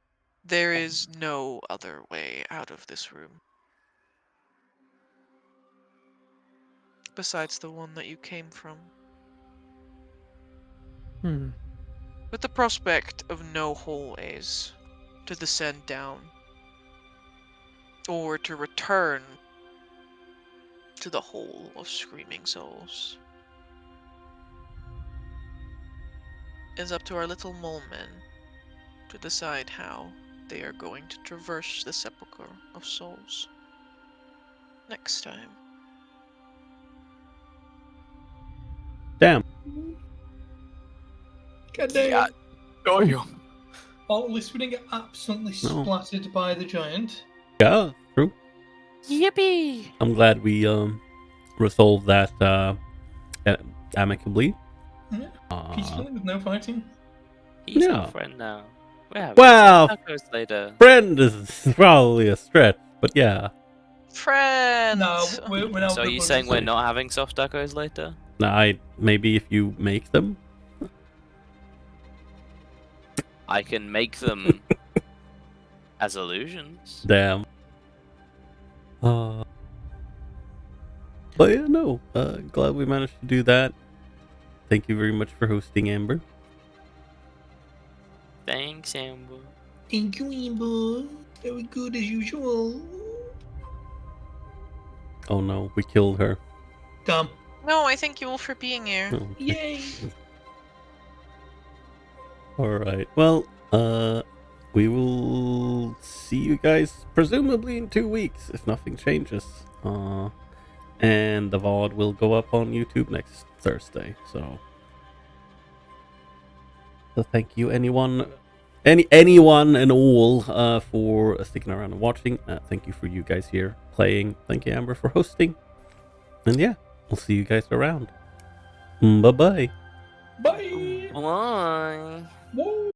There is no other way out of this room. Besides the one that you came from. With the prospect of no hallways to descend down, or to return to the hole of Screaming Souls. It's up to our little mole men to decide how they are going to traverse the Sepulchre of Souls next time. Damn. God damn. Yeah. Oh, yeah. Or at least we didn't get absolutely No. splattered by the giant. Yeah, true. Yippee! I'm glad we resolved that amicably. Yeah. Peacefully with no fighting. He's Yeah. our friend now. We're having Well, some tacos later. friend is probably a stretch, but yeah. Friends. No, we're not. So are you saying we're not having soft tacos later? Maybe if you make them. I can make them as illusions. Damn. But yeah, no. Glad we managed to do that. Thank you very much for hosting, Amber. Thanks, Amber. Thank you, Amber. Very good as usual. Oh no, we killed her. Dumb. No, I thank you all for being here. Oh, Yay! Alright. Well, we will see you guys presumably in 2 weeks if nothing changes. And the VOD will go up on YouTube next Thursday. So thank you anyone and all for sticking around and watching. Thank you for you guys here playing. Thank you, Amber, for hosting. And yeah, we'll see you guys around. Bye-bye. Bye! Bye. Whoa!